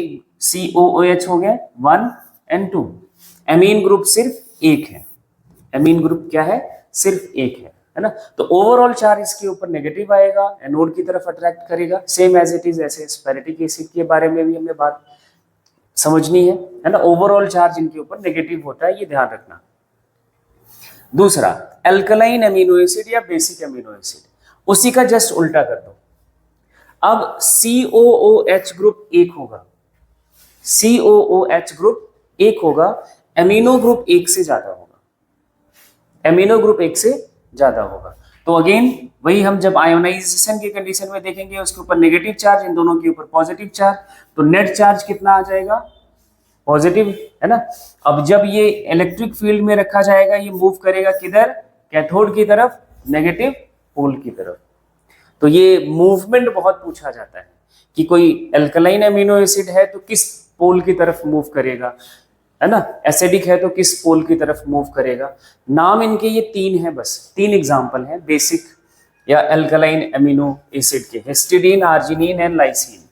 COOH हो गए, 1 और 2। एमीन ग्रुप सिर्फ एक है, एमीन ग्रुप क्या है, सिर्फ एक है ना। तो ओवरऑल चार्ज इसके ऊपर नेगेटिव आएगा, एनोड की तरफ अट्रैक्ट करेगा, सेम एज इट इज। ऐसे एस्पेरेटिक एसिड के बारे में भी हमें बात समझनी है ना। ओवरऑल चार्ज इनके ऊपर नेगेटिव होता है, ये ध्यान रखना। दूसरा, अल्कलाइन अमीनो एसिड या बेसिक अमीनो एसिड, उसी का जस्ट उल्टा कर दो। अब COOH ग्रुप एक होगा, COOH ग्रुप एक होगा, एमिनो ग्रुप एक से ज्यादा होगा, एमिनो ग्रुप एक से ज्यादा होगा। तो अगेन वही हम जब आयोनाइजेशन की कंडीशन में देखेंगे, उसके ऊपर नेगेटिव चार्ज, इन दोनों के ऊपर पॉजिटिव चार्ज, तो नेट चार्ज कितना आ जाएगा, पॉजिटिव, है ना। अब जब ये इलेक्ट्रिक फील्ड में रखा जाएगा, ये मूव करेगा किधर, कैथोड की तरफ, नेगेटिव पोल की तरफ। तो ये मूवमेंट बहुत पूछा जाता है कि कोई अल्कलाइन अमीनो एसिड है तो किस पोल की तरफ मूव करेगा, है ना, एसिडिक है तो किस पोल की तरफ मूव करेगा। नाम इनके ये तीन है, बस तीन एग्जांपल हैं बेसिक या अल्कलाइन अमीनो एसिड के, histidine, arginine and lysine.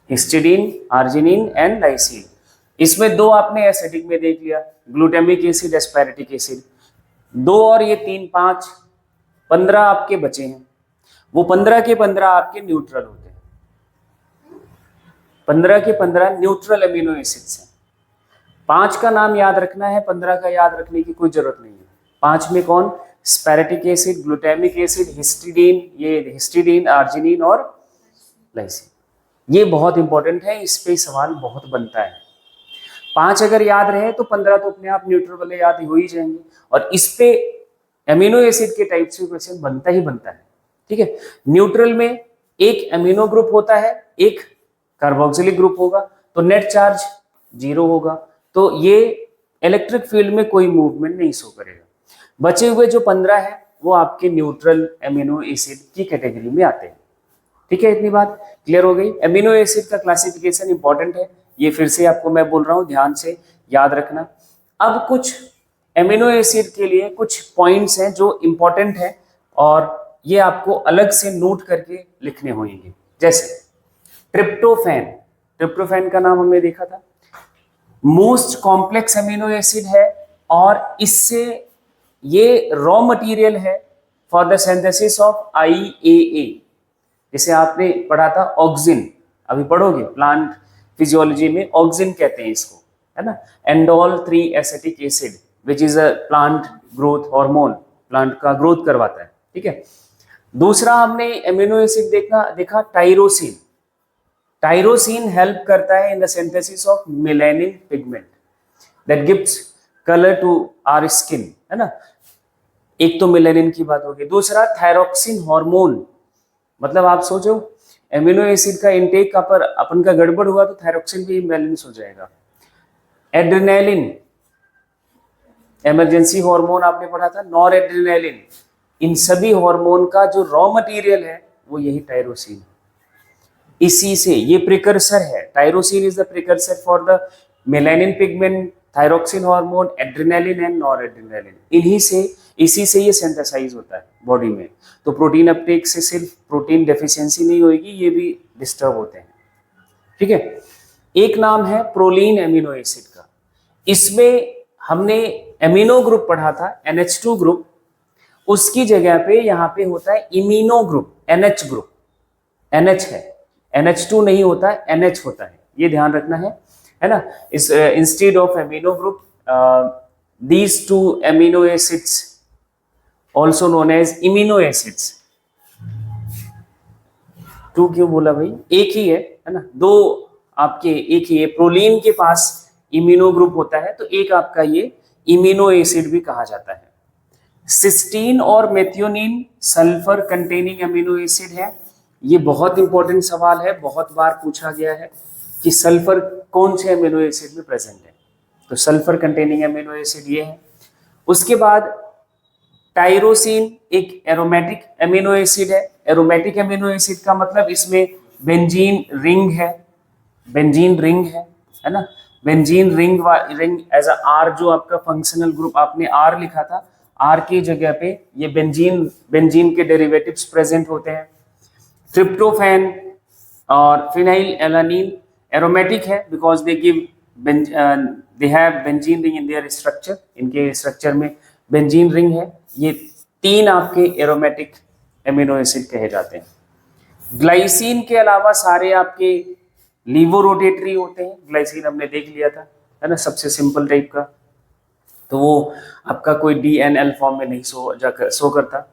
Histidine, arginine and lysine. इसमें दो आपने एसिडिक में देख लिया, ग्लूटामिक एसिड, एस्पेरेटिक एसिड, दो और ये तीन, 5, 15 आपके बचे हैं। वो 15 के 15 आपके न्यूट्रल होते हैं, 15 के 15 न्यूट्रल अमीनो एसिड्स हैं। 5 का नाम याद रखना है, 15 का याद रखने की कोई जरूरत नहीं है। 5 में कौन, स्पेरेटिक एसिड, ग्लूटामिक एसिड, हिस्टिडीन, ये हिस्टिडीन, आर्जिनिन और लाइसिन। ये बहुत इंपॉर्टेंट है, इस पे सवाल बहुत बनता है। 5 अगर याद रहे तो 15 तो अपने आप न्यूट्रल वाले याद हो ही जाएंगे, और इस पे एमिनो एसिड के टाइप से क्वेश्चन बनता ही बनता है, ठीक है। न्यूट्रल में एक एमिनो ग्रुप होता है, एक कार्बोक्सिलिक ग्रुप होगा, तो नेट चार्ज 0 होगा, तो ये इलेक्ट्रिक फील्ड में कोई मूवमेंट नहीं शो करेगा। बचे हुए जो 15 है वो आपके न्यूट्रल एमिनो एसिड की कैटेगरी में आते हैं, ठीक है। इतनी बात क्लियर हो गई। एमिनो एसिड का क्लासिफिकेशन इंपॉर्टेंट है, ये फिर से आपको मैं बोल रहा हूँ, ध्यान से याद रखना। अब कुछ एमिनो एसिड के लिए कुछ पॉइंट्स हैं जो इंपॉर्टेंट है, और ये आपको अलग से नोट करके लिखने होंगे। जैसे ट्रिप्टोफैन, ट्रिप्टोफैन का नाम हमने देखा था, मोस्ट कॉम्प्लेक्स एमिनो एसिड है, और इससे ये रॉ मटेरियल है for the synthesis of IAA। जैसे आपने पढ़ा था ऑक्सिन, अभी पढ़ोगे प्लांट फिजियोलॉजी में, ऑक्सिन कहते हैं इसको, है ना, indole 3 acetic acid which is a plant growth hormone, plant का ग्रोथ करवाता है, ठीक है। दूसरा हमने एमिनो एसिड देखा टाइरोसिन। टाइरोसिन हेल्प करता है in the synthesis of melanin pigment that gives colour to our skin, है ना। एक तो मेलानिन की बात होगी, दूसरा थायरोक्सिन हार्मोन। मतलब आप सोचो एमिनो एसिड का इनटेक अपन का गड़बड़ हुआ तो थायरोक्सिन भी इम्बैलेंस हो जाएगा। एड्रेनालिन, इमरजेंसी हार्मोन आपने पढ़ा था, नॉर एड्रेनालिन, इन सभी हार्मोन का जो रॉ मटेरियल है वो यही टाइरोसिन है। इसी से ये प्रिकर्सर है, tyrosine is the precursor for the melanin pigment, thyroxine hormone, adrenaline and nor adrenaline. इसी से ये सिंथेसाइज होता है बॉडी में। तो प्रोटीन अपटेक से सिर्फ प्रोटीन डेफिशिएंसी नहीं होगी, ये भी डिस्टर्ब होते हैं, ठीक है। एक नाम है प्रोलीन एमिनो एसिड का, इसमें हमने एमिनो ग्रुप पढ़ा था, NH2 ग्रुप, उसकी जगह पे यहाँ पे होता है imino group, NH group, NH है, NH2 नहीं होता, NH होता है, ये ध्यान रखना है ना। इस instead of amino group these two amino acids also known as imino acids. 2 क्यों बोला भाई, एक ही है ना, दो आपके एक ही है। प्रोलीन के पास इमिनो ग्रुप होता है, तो एक आपका ये इमिनो एसिड भी कहा जाता है। सिस्टीन और methionine sulphur containing amino acid है। ये बहुत इंपॉर्टेंट सवाल है, बहुत बार पूछा गया है कि सल्फर कौन से एमिनो एसिड में प्रेजेंट है, तो सल्फर कंटेनिंग एमिनो एसिड ये है। उसके बाद टाइरोसिन एक एरोमेटिक एमिनो एसिड है। एरोमेटिक एमिनो एसिड का मतलब इसमें बेंजीन रिंग है, बेंजीन रिंग है ना, benzene ring as a R, जो आपका फंक्शनल ग्रुप आपने आर लिखा था, आर की जगह पे ये बेंजीन के डेरिवेटिव्स प्रेजेंट होते हैं। ट्रिप्टोफैन और फिनाइल एलानिन एरोमेटिक है because they give they have benzene ring in their structure, इनके स्ट्रक्चर में बेंजीन रिंग है। ये 3 आपके एरोमेटिक एमिनो एसिड कहे जाते हैं। ग्लाइसिन के अलावा सारे आपके लीवोरोटेटरी होते हैं। ग्लाइसिन हमने देख लिया था, है ना, सबसे सिंपल टाइप का, तो वो आपका कोई DNL फॉर्म में नहीं शो करता।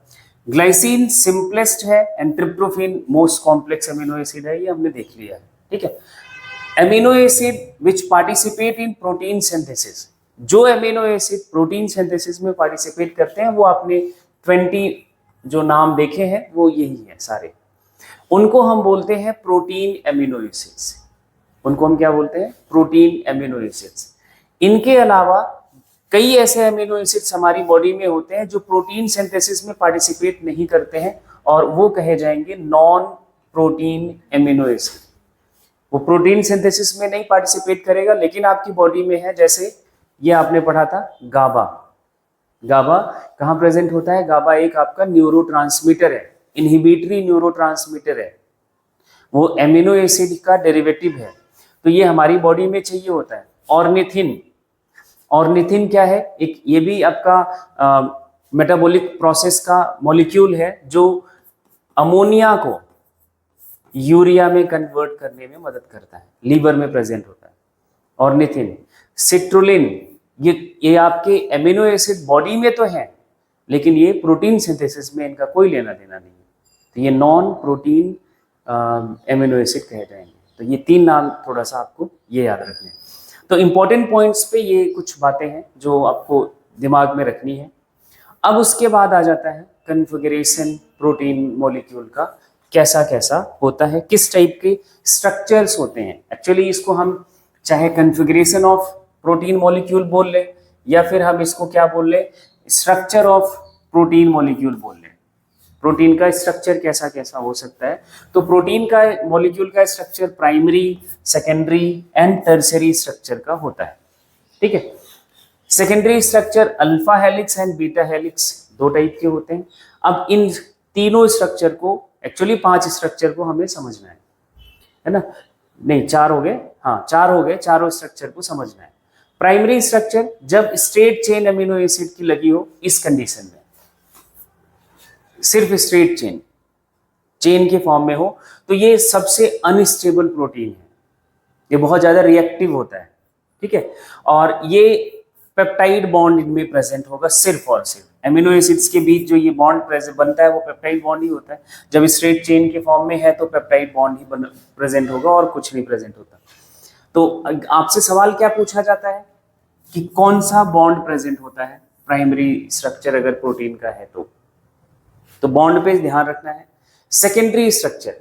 ग्लाइसिन सिंपलेस्ट है and tryptophan most complex amino acid है, ये हमने देख लिया है, ठीक है। Amino acid which participate in protein synthesis, जो अमीनो एसिड प्रोटीन सिंथेसिस में पार्टिसिपेट करते हैं वो आपने 20 जो नाम देखे हैं वो यही है सारे, उनको हम बोलते हैं प्रोटीन एमिनो एसिड्स। उनको हम क्या बोलते हैं? Protein amino acids. इनके अलावा कई ऐसे एमिनो एसिड्स हमारी बॉडी में होते हैं जो प्रोटीन सिंथेसिस में पार्टिसिपेट नहीं करते हैं और वो कहे जाएंगे नॉन प्रोटीन एमिनो एसिड। वो प्रोटीन सिंथेसिस में नहीं पार्टिसिपेट करेगा लेकिन आपकी बॉडी में है, जैसे ये आपने पढ़ा था गाबा। गाबा कहाँ प्रेजेंट होता है? गाबा एक आपका न्यूरोट्रांसमीटर है, इनहिबिटरी न्यूरोट्रांसमीटर है, वो एमिनो एसिड का डेरिवेटिव है, तो ये हमारी बॉडी में चाहिए होता है। ऑर्निथिन, ऑर्निथिन क्या है? एक ये भी आपका मेटाबॉलिक प्रोसेस का मॉलिक्यूल है जो अमोनिया को यूरिया में कन्वर्ट करने में मदद करता है, लीवर में प्रेजेंट होता है ऑर्निथिन। सिट्रुलिन, ये आपके एमिनो एसिड बॉडी में तो है लेकिन ये प्रोटीन सिंथेसिस में इनका कोई लेना देना नहीं है, तो ये नॉन प्रोटीन एमिनो एसिड कहे जाएंगे। तो ये 3 नाम थोड़ा सा आपको ये याद रखने हैं। तो इंपॉर्टेंट पॉइंट्स पे ये कुछ बातें हैं जो आपको दिमाग में रखनी है। अब उसके बाद आ जाता है कन्फिगरेशन प्रोटीन मॉलिक्यूल का कैसा कैसा होता है, किस टाइप के स्ट्रक्चर्स होते हैं। एक्चुअली इसको हम चाहे कन्फिगरेशन ऑफ प्रोटीन मॉलिक्यूल बोल ले या फिर हम इसको क्या बोल ले, स्ट्रक्चर ऑफ प्रोटीन मॉलिक्यूल बोल ले। प्रोटीन का स्ट्रक्चर कैसा कैसा हो सकता है? तो प्रोटीन का मॉलिक्यूल का structure primary, secondary and tertiary structure का होता है, ठीक है। Secondary structure alpha helix and beta helix 2 type के होते हैं। अब इन तीनों स्ट्रक्चर को, एक्चुअली 5 स्ट्रक्चर को हमें समझना है ना? नहीं 4 हो गए, हाँ 4 हो गए, चारों स्ट्रक्चर को समझना है। प्राइमरी स्ट्रक्चर जब स्ट्रेट चेन अमीनो एसिड की लगी हो, इस कंडीशन में सिर्फ स्ट्रेट चेन के फॉर्म में हो तो ये सबसे अनस्टेबल प्रोटीन है, ये बहुत ज्यादा रिएक्टिव होता है, ठीक है। और ये पेप्टाइड बॉन्ड इनमें प्रेजेंट होगा, सिर्फ और सिर्फ एमिनो एसिड्स के बीच जो ये बॉन्ड बनता है वो पेप्टाइड बॉन्ड ही होता है। जब स्ट्रेट चेन के फॉर्म में है तो पेप्टाइड बॉन्ड ही प्रेजेंट होगा और कुछ नहीं प्रेजेंट होता। तो आपसे सवाल क्या पूछा जाता है कि कौन सा बॉन्ड प्रेजेंट होता है प्राइमरी स्ट्रक्चर अगर प्रोटीन का है तो बॉन्ड पे ध्यान रखना है। सेकेंडरी स्ट्रक्चर,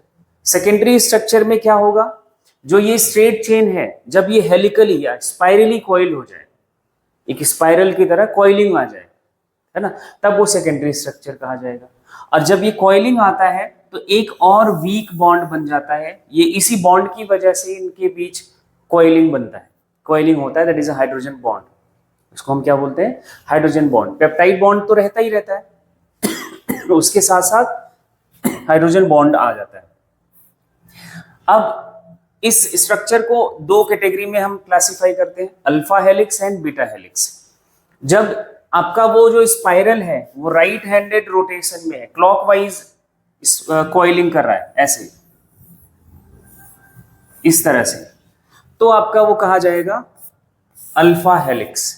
सेकेंडरी स्ट्रक्चर में क्या होगा? जो ये स्ट्रेट चेन है जब ये हेलिकली या स्पाइरली कॉइल हो जाए, एक स्पाइरल की तरह कॉइलिंग आ जाए, है ना, तब वो सेकेंडरी स्ट्रक्चर कहा जाएगा। और जब ये कॉइलिंग आता है तो एक और वीक बॉन्ड बन जाता है, ये इसी बॉन्ड की वजह से इनके बीच कॉइलिंग बनता है, कॉइलिंग होता है, that is a hydrogen bond. इसको हम क्या बोलते हैं? Hydrogen bond. पेप्टाइड बॉन्ड तो रहता ही रहता है, तो उसके साथ साथ हाइड्रोजन बॉन्ड आ जाता है। अब इस स्ट्रक्चर को 2 कैटेगरी में हम क्लासिफाई करते हैं, alpha helix and beta helix. जब आपका वो जो स्पाइरल है वो राइट हैंडेड रोटेशन में है, क्लॉकवाइज कॉइलिंग कर रहा है ऐसे, इस तरह से, तो आपका वो कहा जाएगा अल्फा हेलिक्स।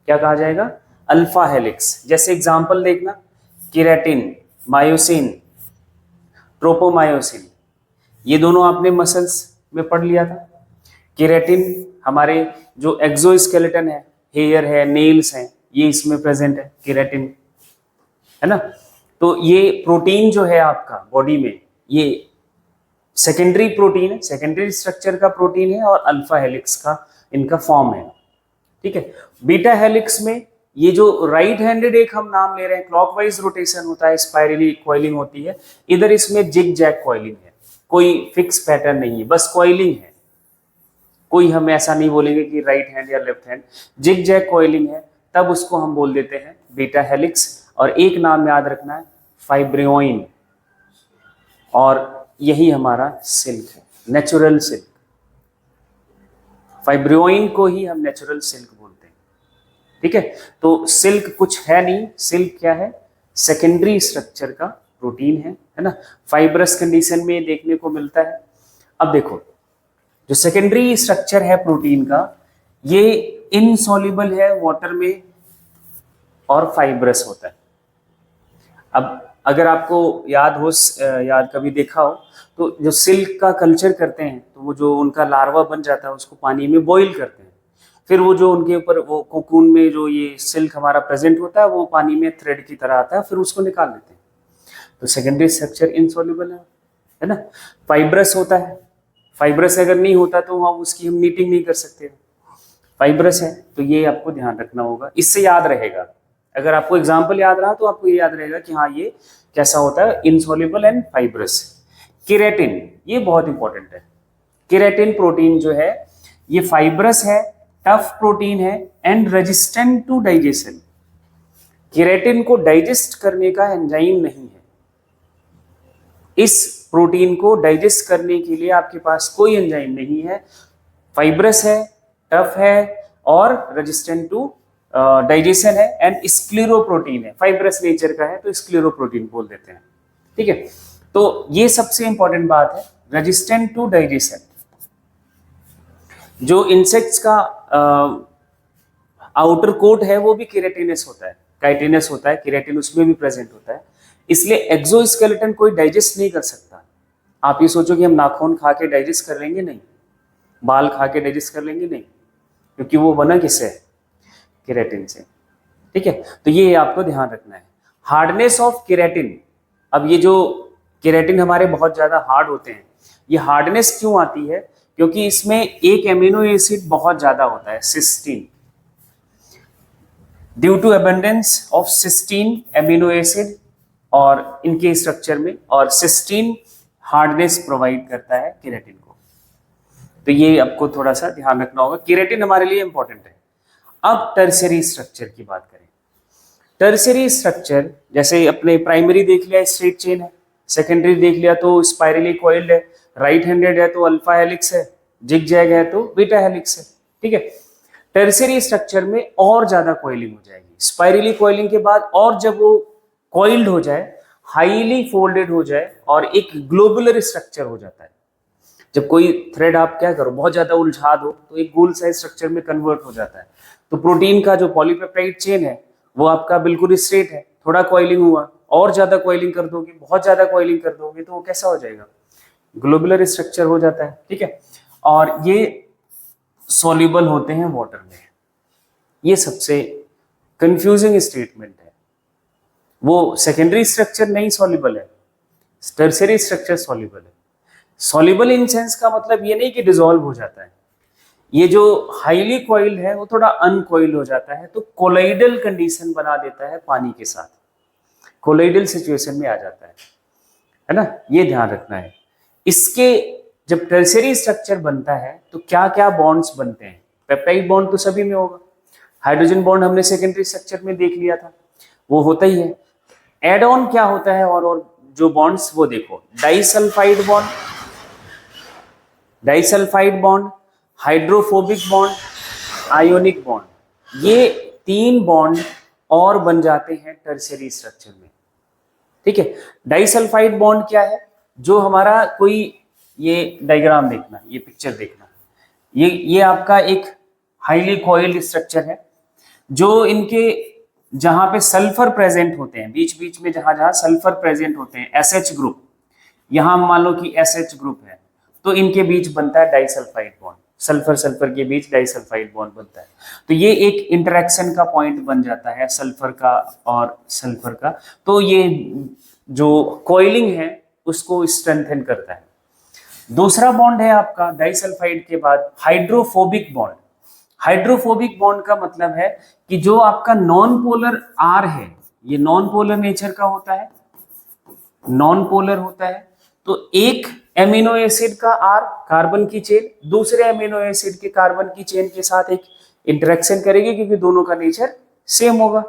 क्या कहा जाएगा? Alpha helix. जैसे एग्जांपल देखना, केराटिन, मायोसिन, ट्रोपोमायोसिन, ये दोनों आपने मसल्स में पढ़ लिया था। केराटिन हमारे जो एक्सोस्केलेटन है, हेयर है, नेल्स हैं, ये इसमें प्रेजेंट है, केराटिन, है ना। तो ये प्रोटीन जो है आपका बॉडी में, ये सेकेंडरी प्रोटीन है, सेकेंडरी स्ट्रक्चर का प्रोटीन है और अल्फा हेलिक्स का इनका फॉर्म है, ठीक है। बीटा हेलिक्स में ये जो राइट हैंडेड एक हम नाम ले रहे हैं, क्लॉकवाइज रोटेशन होता है, स्पाइरली कॉइलिंग होती है, इधर इसमें जिग जैग कॉइलिंग है, कोई फिक्स पैटर्न नहीं है, बस कॉइलिंग है, कोई हम ऐसा नहीं बोलेंगे कि राइट हैंड या left hand, zig zag coiling है, तब उसको हम बोल देते हैं बीटा हेलिक्स। और एक नाम याद रखना है, फाइब्रियोइन, और यही हमारा सिल्क है, नेचुरल सिल्क। फाइब्रियोइन को ही हम नेचुरल सिल्क बोलते हैं, ठीक है। तो सिल्क कुछ है नहीं, सिल्क क्या है? सेकेंडरी स्ट्रक्चर का प्रोटीन है ना, फाइब्रस कंडीशन में देखने को मिलता है। अब देखो, जो सेकेंडरी स्ट्रक्चर है प्रोटीन का, ये इनसॉल्युबल है वाटर में और फाइब्रस होता है। अब अगर आपको याद कभी देखा हो तो जो सिल्क का कल्चर करते हैं तो वो जो उनका लार्वा बन जाता है उसको पानी में बॉईल करते हैं, फिर वो जो उनके ऊपर वो कोकून में जो ये सिल्क हमारा प्रेजेंट होता है वो पानी में थ्रेड की तरह आता है, फिर उसको निकाल लेते हैं। तो सेकेंडरी स्ट्रक्चर इनसॉल्युबल है ना। फाइब्रस होता है, फाइब्रस अगर नहीं होता तो हम उसकी हम नीटिंग नहीं कर सकते, फाइब्रस है। तो ये आपको ध्यान रखना होगा, इससे याद रहेगा। अगर आपको एग्जाम्पल याद रहा तो आपको ये याद रहेगा कि हाँ ये कैसा होता है, इनसॉल्युबल एंड फाइब्रस। केराटिन, ये बहुत इंपॉर्टेंट है। केराटिन प्रोटीन जो है ये फाइब्रस है, टफ प्रोटीन है and resistant to digestion. Keratin को डाइजेस्ट करने का एंजाइम नहीं है। इस प्रोटीन को डाइजेस्ट करने के लिए आपके पास कोई एंजाइम नहीं है। फाइब्रस है, टफ है और रेजिस्टेंट टू डाइजेशन है एंड स्क्लेरोप्रोटीन है। फाइब्रस नेचर का है तो स्क्लेरोप्रोटीन बोल देते हैं, ठीक है। तो ये सबसे इंपॉर्टेंट बात है, रेजिस्टेंट टू डाइजेशन। जो इंसेक्ट्स का आउटर कोट है वो भी केराटिनस होता है, काइटिनस होता है, केराटिन उसमें भी प्रेजेंट होता है। इसलिए एक्सोस्केलेटन कोई डाइजेस्ट नहीं कर सकता। आप ये सोचो कि हम नाखून खा के डाइजेस्ट कर लेंगे, नहीं। बाल खा के डाइजेस्ट कर लेंगे, नहीं, क्योंकि वो बना किससे है, केराटिन से, ठीक है। तो ये आपको ध्यान रखना है। हार्डनेस ऑफ केराटिन, अब ये जो केराटिन हमारे बहुत ज्यादा हार्ड होते हैं, ये हार्डनेस क्यों आती है, क्योंकि इसमें एक एमिनो एसिड बहुत ज्यादा होता है, cysteine. Due to abundance of cysteine amino acid और इनके स्ट्रक्चर में, और सिस्टीन हार्डनेस प्रोवाइड करता है केराटिन को। तो ये आपको थोड़ा सा ध्यान रखना होगा, केराटिन हमारे लिए इंपॉर्टेंट है। अब टर्शियरी स्ट्रक्चर की बात करें। टर्शियरी स्ट्रक्चर जैसे अपने प्राइमरी देख लिया स्ट्रेट चेन है, सेकेंडरी देख लिया तो स्पाइरली कॉइल्ड है, राइट हैंडेड है तो अल्फा हेलिक्स है, जिग जैग है तो बीटा हेलिक्स है, ठीक है। टर्शियरी स्ट्रक्चर में और ज्यादा कॉइलिंग हो जाएगी। स्पाइरली कॉइलिंग के बाद और जब वो कॉइल्ड हो जाए, हाईली फोल्डेड हो जाए और एक ग्लोबुलर स्ट्रक्चर हो जाता है। जब कोई थ्रेड आप क्या करो बहुत ज्यादा उलझा दो तो एक गोल साइज स्ट्रक्चर में कन्वर्ट हो जाता है। तो प्रोटीन का जो पॉलीपेप्टाइड चेन है वो आपका बिल्कुल स्ट्रेट है, थोड़ा कॉइलिंग हुआ, और ज्यादा कॉइलिंग कर दोगे, बहुत ज्यादा कॉइलिंग कर दोगे तो वो कैसा हो जाएगा, ग्लोबुलर स्ट्रक्चर हो जाता है, ठीक है। और ये सॉल्युबल होते हैं वाटर में। ये सबसे कंफ्यूजिंग स्टेटमेंट है। वो सेकेंडरी स्ट्रक्चर नहीं सॉल्युबल है, टर्शियरी स्ट्रक्चर सॉल्युबल है। सॉल्युबल इन सेंस का मतलब ये नहीं कि डिसॉल्व हो जाता है। ये जो हाईली कॉइल्ड है वो थोड़ा अनकॉइल्ड हो जाता है, तो कोलाइडल कंडीशन बना देता है पानी के साथ, कोलाइडल सिचुएशन में आ जाता है ना। ये ध्यान रखना है। इसके जब टर्शियरी स्ट्रक्चर बनता है तो क्या क्या बॉन्ड्स बनते हैं। पेप्टाइड बॉन्ड तो सभी में होगा, हाइड्रोजन बॉन्ड हमने सेकेंडरी स्ट्रक्चर में देख लिया था, वो होता ही है। एड ऑन क्या होता है, और जो बॉन्ड्स वो देखो, disulphide bond, disulphide bond, hydrophobic bond, ionic bond, ये 3 बॉन्ड और बन जाते हैं टर्शियरी स्ट्रक्चर में, ठीक है। डाइसल्फाइड बॉन्ड क्या है, जो हमारा कोई, ये डायग्राम देखना, ये पिक्चर देखना, ये आपका एक हाईली कॉइल्ड स्ट्रक्चर है, जो इनके जहां पे सल्फर प्रेजेंट होते हैं, बीच बीच में जहां जहां सल्फर प्रेजेंट होते हैं, एसएच ग्रुप, यहां मान लो कि एसएच ग्रुप है तो इनके बीच बनता है डाइसल्फाइड बॉन्ड, सल्फर सल्फर के बीच डाइसल्फाइड बॉन्ड बनता है। तो ये एक इंटरेक्शन का पॉइंट बन जाता है सल्फर का और सल्फर का, तो ये जो कॉइलिंग है उसको स्ट्रेंथन करता है। दूसरा बॉन्ड है आपका डाइसल्फाइड के बाद हाइड्रोफोबिक बॉन्ड। हाइड्रोफोबिक बॉन्ड का मतलब है कि जो आपका नॉन पोलर आर है, ये नॉन पोलर नेचर का होता है, नॉन पोलर होता है। तो एक एमिनो एसिड का आर, कार्बन की चेन, दूसरे एमिनो एसिड के कार्बन की चेन के साथ एक इंटरेक्शन करेगी, क्योंकि दोनों का नेचर सेम होगा,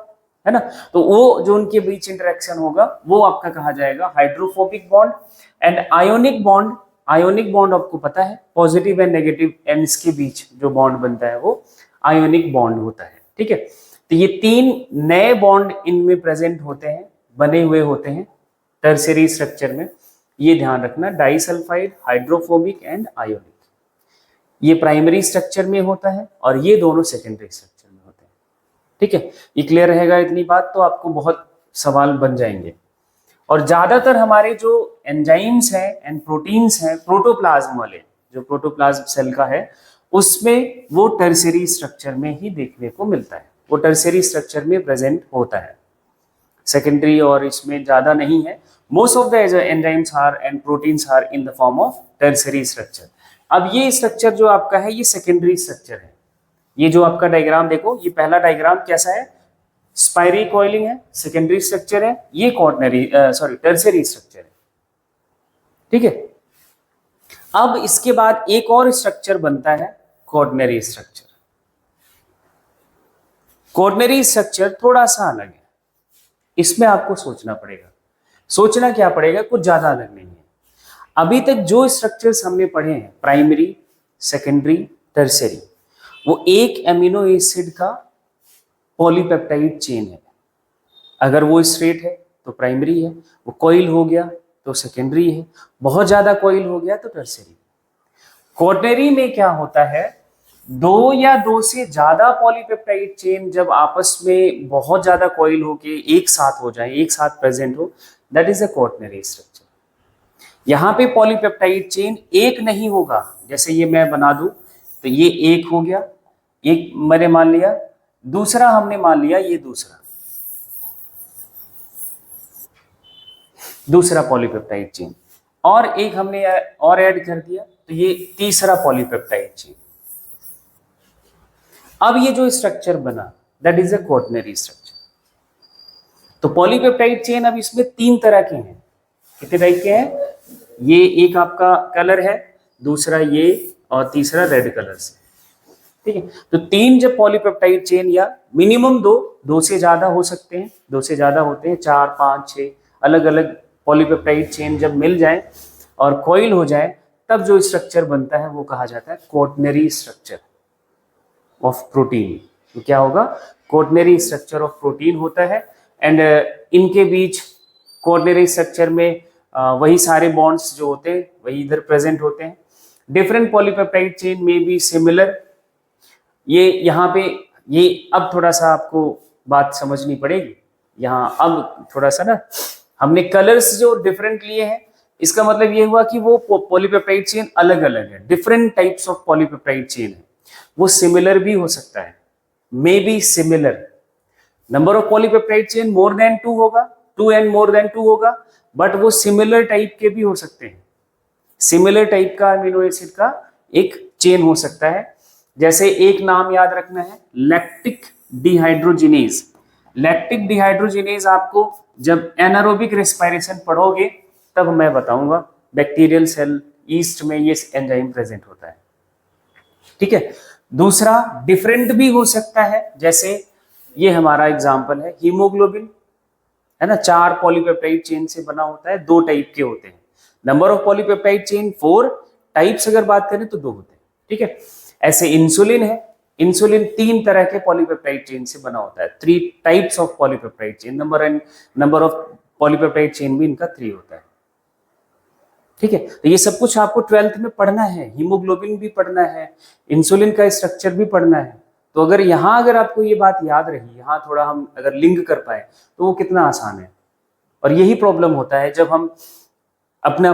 है ना। तो वो जो उनके बीच इंटरेक्शन होगा वो आपका कहा जाएगा hydrophobic bond. And ionic bond, ionic bond आपको पता है पॉजिटिव एंड नेगेटिव एंड्स के बीच जो बॉन्ड बनता है वो आयोनिक बॉन्ड होता है, ठीक है। तो ये 3 नए बॉन्ड इनमें प्रेजेंट होते हैं, बने हुए होते हैं टर्शियरी स्ट्रक्चर में। ये ध्यान रखना, डाइसल्फाइड, हाइड्रोफोबिक एंड आयोनिक, ये प्राइमरी स्ट्रक्चर में होता है और ये दोनों सेकेंडरी स्ट्रक्चर में होते हैं, ठीक है। ये क्लियर रहेगा इतनी बात, तो आपको बहुत सवाल बन जाएंगे। और ज्यादातर हमारे जो एंजाइम्स हैं एंड प्रोटीन्स हैं प्रोटोप्लाज्म वाले, जो प्रोटोप्लाज्म सेल का है, उसमें वो टर्शियरी स्ट्रक्चर में ही देखने को मिलता है, वो टर्शियरी स्ट्रक्चर में प्रेजेंट होता है, सेकेंडरी और इसमें ज्यादा नहीं है। Most of the enzymes are and proteins are in the form of tertiary structure. अब ये स्ट्रक्चर जो आपका है ये सेकेंडरी स्ट्रक्चर है। ये जो आपका डायग्राम देखो, ये पहला डायग्राम कैसा है, स्पाइरी कॉइलिंग है, सेकेंडरी स्ट्रक्चर है, ये क्वार्टनरी टर्शियरी स्ट्रक्चर है, ठीक है। अब इसके बाद एक और स्ट्रक्चर बनता है क्वार्टनरी स्ट्रक्चर। क्वार्टनरी स्ट्रक्चर थोड़ा सा अलग है, इसमें आपको सोचना पड़ेगा। सोचना क्या पड़ेगा, कुछ ज्यादा अलग नहीं है। अभी तक जो स्ट्रक्चर्स हमने पढ़े हैं, प्राइमरी, सेकेंडरी, टर्शियरी, वो एक एमिनो एसिड का पॉलीपेप्टाइड चेन है। अगर वो स्ट्रेट है तो प्राइमरी है, वो कॉइल हो गया तो सेकेंडरी है, बहुत ज्यादा कॉइल हो गया तो टर्शियरी। क्वार्टनरी में क्या होता है, दो या दो से ज्यादा पॉलीपेप्टाइड चेन जब आपस में बहुत ज्यादा कॉइल होके एक साथ हो जाए, एक साथ प्रेजेंट हो, that is a quaternary structure. यहाँ पे पॉलीपेप्टाइड चेन एक नहीं होगा, जैसे ये मैं बना दूं तो ये एक हो गया, एक मैंने मान लिया, दूसरा हमने मान लिया ये दूसरा पॉलीपेप्टाइड चेन, और एक हमने और ऐड कर दिया तो ये तीसरा पॉलीपेप्टाइड चेन। अब ये जो स्ट्रक्चर बना that is a quaternary structure. तो पॉलीपेप्टाइड चेन अब इसमें तीन तरह के हैं। कितने टाइप के हैं, ये एक आपका कलर है, दूसरा ये, और तीसरा रेड कलर से, ठीक है। तो तीन जब पॉलीपेप्टाइड चेन, या मिनिमम दो से ज्यादा हो सकते हैं, दो से ज्यादा होते हैं, 4, 5, 6 अलग अलग पॉलीपेप्टाइड चेन जब मिल जाए और कॉइल हो जाए, तब जो स्ट्रक्चर बनता है वो कहा जाता है क्वार्टनरी स्ट्रक्चर ऑफ प्रोटीन। तो क्या होगा, क्वार्टनरी स्ट्रक्चर ऑफ प्रोटीन होता है। एंड इनके बीच क्वार्टनरी स्ट्रक्चर में वही सारे बॉन्ड्स जो होते हैं वही इधर प्रेजेंट होते हैं। डिफरेंट पॉलीपेप्टाइड चेन में भी सिमिलर। ये यहाँ पे ये अब थोड़ा सा आपको बात समझनी पड़ेगी। यहाँ अब थोड़ा सा ना, हमने कलर्स जो डिफरेंट लिए हैं, इसका मतलब ये हुआ कि वो पॉलीपेप्टाइड चेन अलग अलग है, different types of polypeptide chain है। वो सिमिलर भी हो सकता है, may be similar. Number of polypeptide chain more than 2 होगा, 2 एंड मोर देन 2 होगा, बट वो सिमिलर टाइप के भी हो सकते हैं। सिमिलर टाइप का अमीनो एसिड का एक चेन हो सकता है। जैसे एक नाम याद रखना है, लैक्टिक डिहाइड्रोजिनेज। लैक्टिक डिहाइड्रोजिनेज आपको जब एनारोबिक रेस्पिरेशन पढ़ोगे तब मैं बताऊंगा। बैक्टीरियल सेल, ईस्ट में ये एंजाइम प्रेजेंट होता है, ठीक है। दूसरा डिफरेंट भी हो सकता है, जैसे ये हमारा एग्जांपल है हीमोग्लोबिन, है ना, 4 पॉलीपेप्टाइड चेन से बना होता है, 2 टाइप के होते हैं। Number of polypeptide chain 4, types अगर बात करें तो 2 होते हैं, ठीक है। ऐसे इंसुलिन है, इंसुलिन 3 तरह के पॉलीपेप्टाइड चेन से बना होता है, 3 types of polypeptide chain. Number of polypeptide chain भी इनका 3 होता है, ठीक है। तो ये सब कुछ आपको 12th में पढ़ना है, हीमोग्लोबिन भी पढ़ना है, इंसुलिन का स्ट्रक्चर भी पढ़ना है। तो अगर आपको ये बात याद रही, यहाँ थोड़ा हम अगर लिंक कर पाए तो वो कितना आसान है। और यही प्रॉब्लम होता है जब हम अपना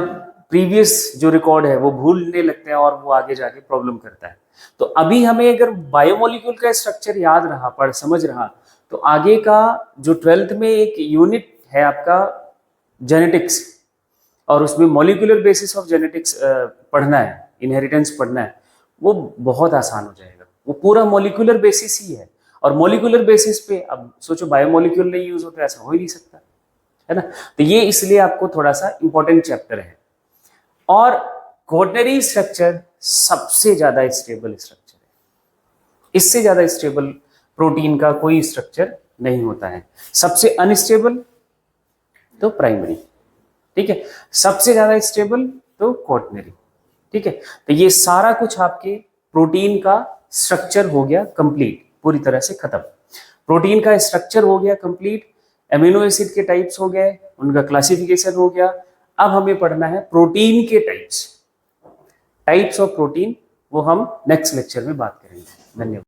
प्रीवियस जो रिकॉर्ड है वो भूलने लगते हैं और वो आगे जाके प्रॉब्लम करता है। तो अभी हमें अगर बायोमोलिक्यूल का स्ट्रक्चर याद रहा, पढ़ समझ रहा, तो आगे का जो 12th में एक यूनिट है आपका जेनेटिक्स, और उसमें मॉलिक्यूलर बेसिस ऑफ जेनेटिक्स पढ़ना है, इनहेरिटेंस पढ़ना है, वो बहुत आसान हो जाएगा। वो पूरा मॉलिक्यूलर बेसिस ही है, और मॉलिक्यूलर बेसिस पे अब सोचो बायोमोलिक्यूल नहीं यूज होता, ऐसा हो ही नहीं सकता, है ना। तो ये इसलिए आपको थोड़ा सा इंपॉर्टेंट चैप्टर है। और क्वार्टनरी स्ट्रक्चर सबसे ज्यादा स्टेबल स्ट्रक्चर है, इससे ज्यादा स्टेबल प्रोटीन का कोई स्ट्रक्चर नहीं होता है। सबसे अनस्टेबल तो प्राइमरी, ठीक है, सबसे ज्यादा स्टेबल तो क्वार्टनरी, ठीक है। तो ये सारा कुछ आपके प्रोटीन का स्ट्रक्चर हो गया कंप्लीट, पूरी तरह से खत्म। प्रोटीन का स्ट्रक्चर हो गया कंप्लीट, एमिनो एसिड के टाइप्स हो गए, उनका क्लासिफिकेशन हो गया। अब हमें पढ़ना है प्रोटीन के टाइप्स ऑफ प्रोटीन, वो हम नेक्स्ट लेक्चर में बात करेंगे। धन्यवाद।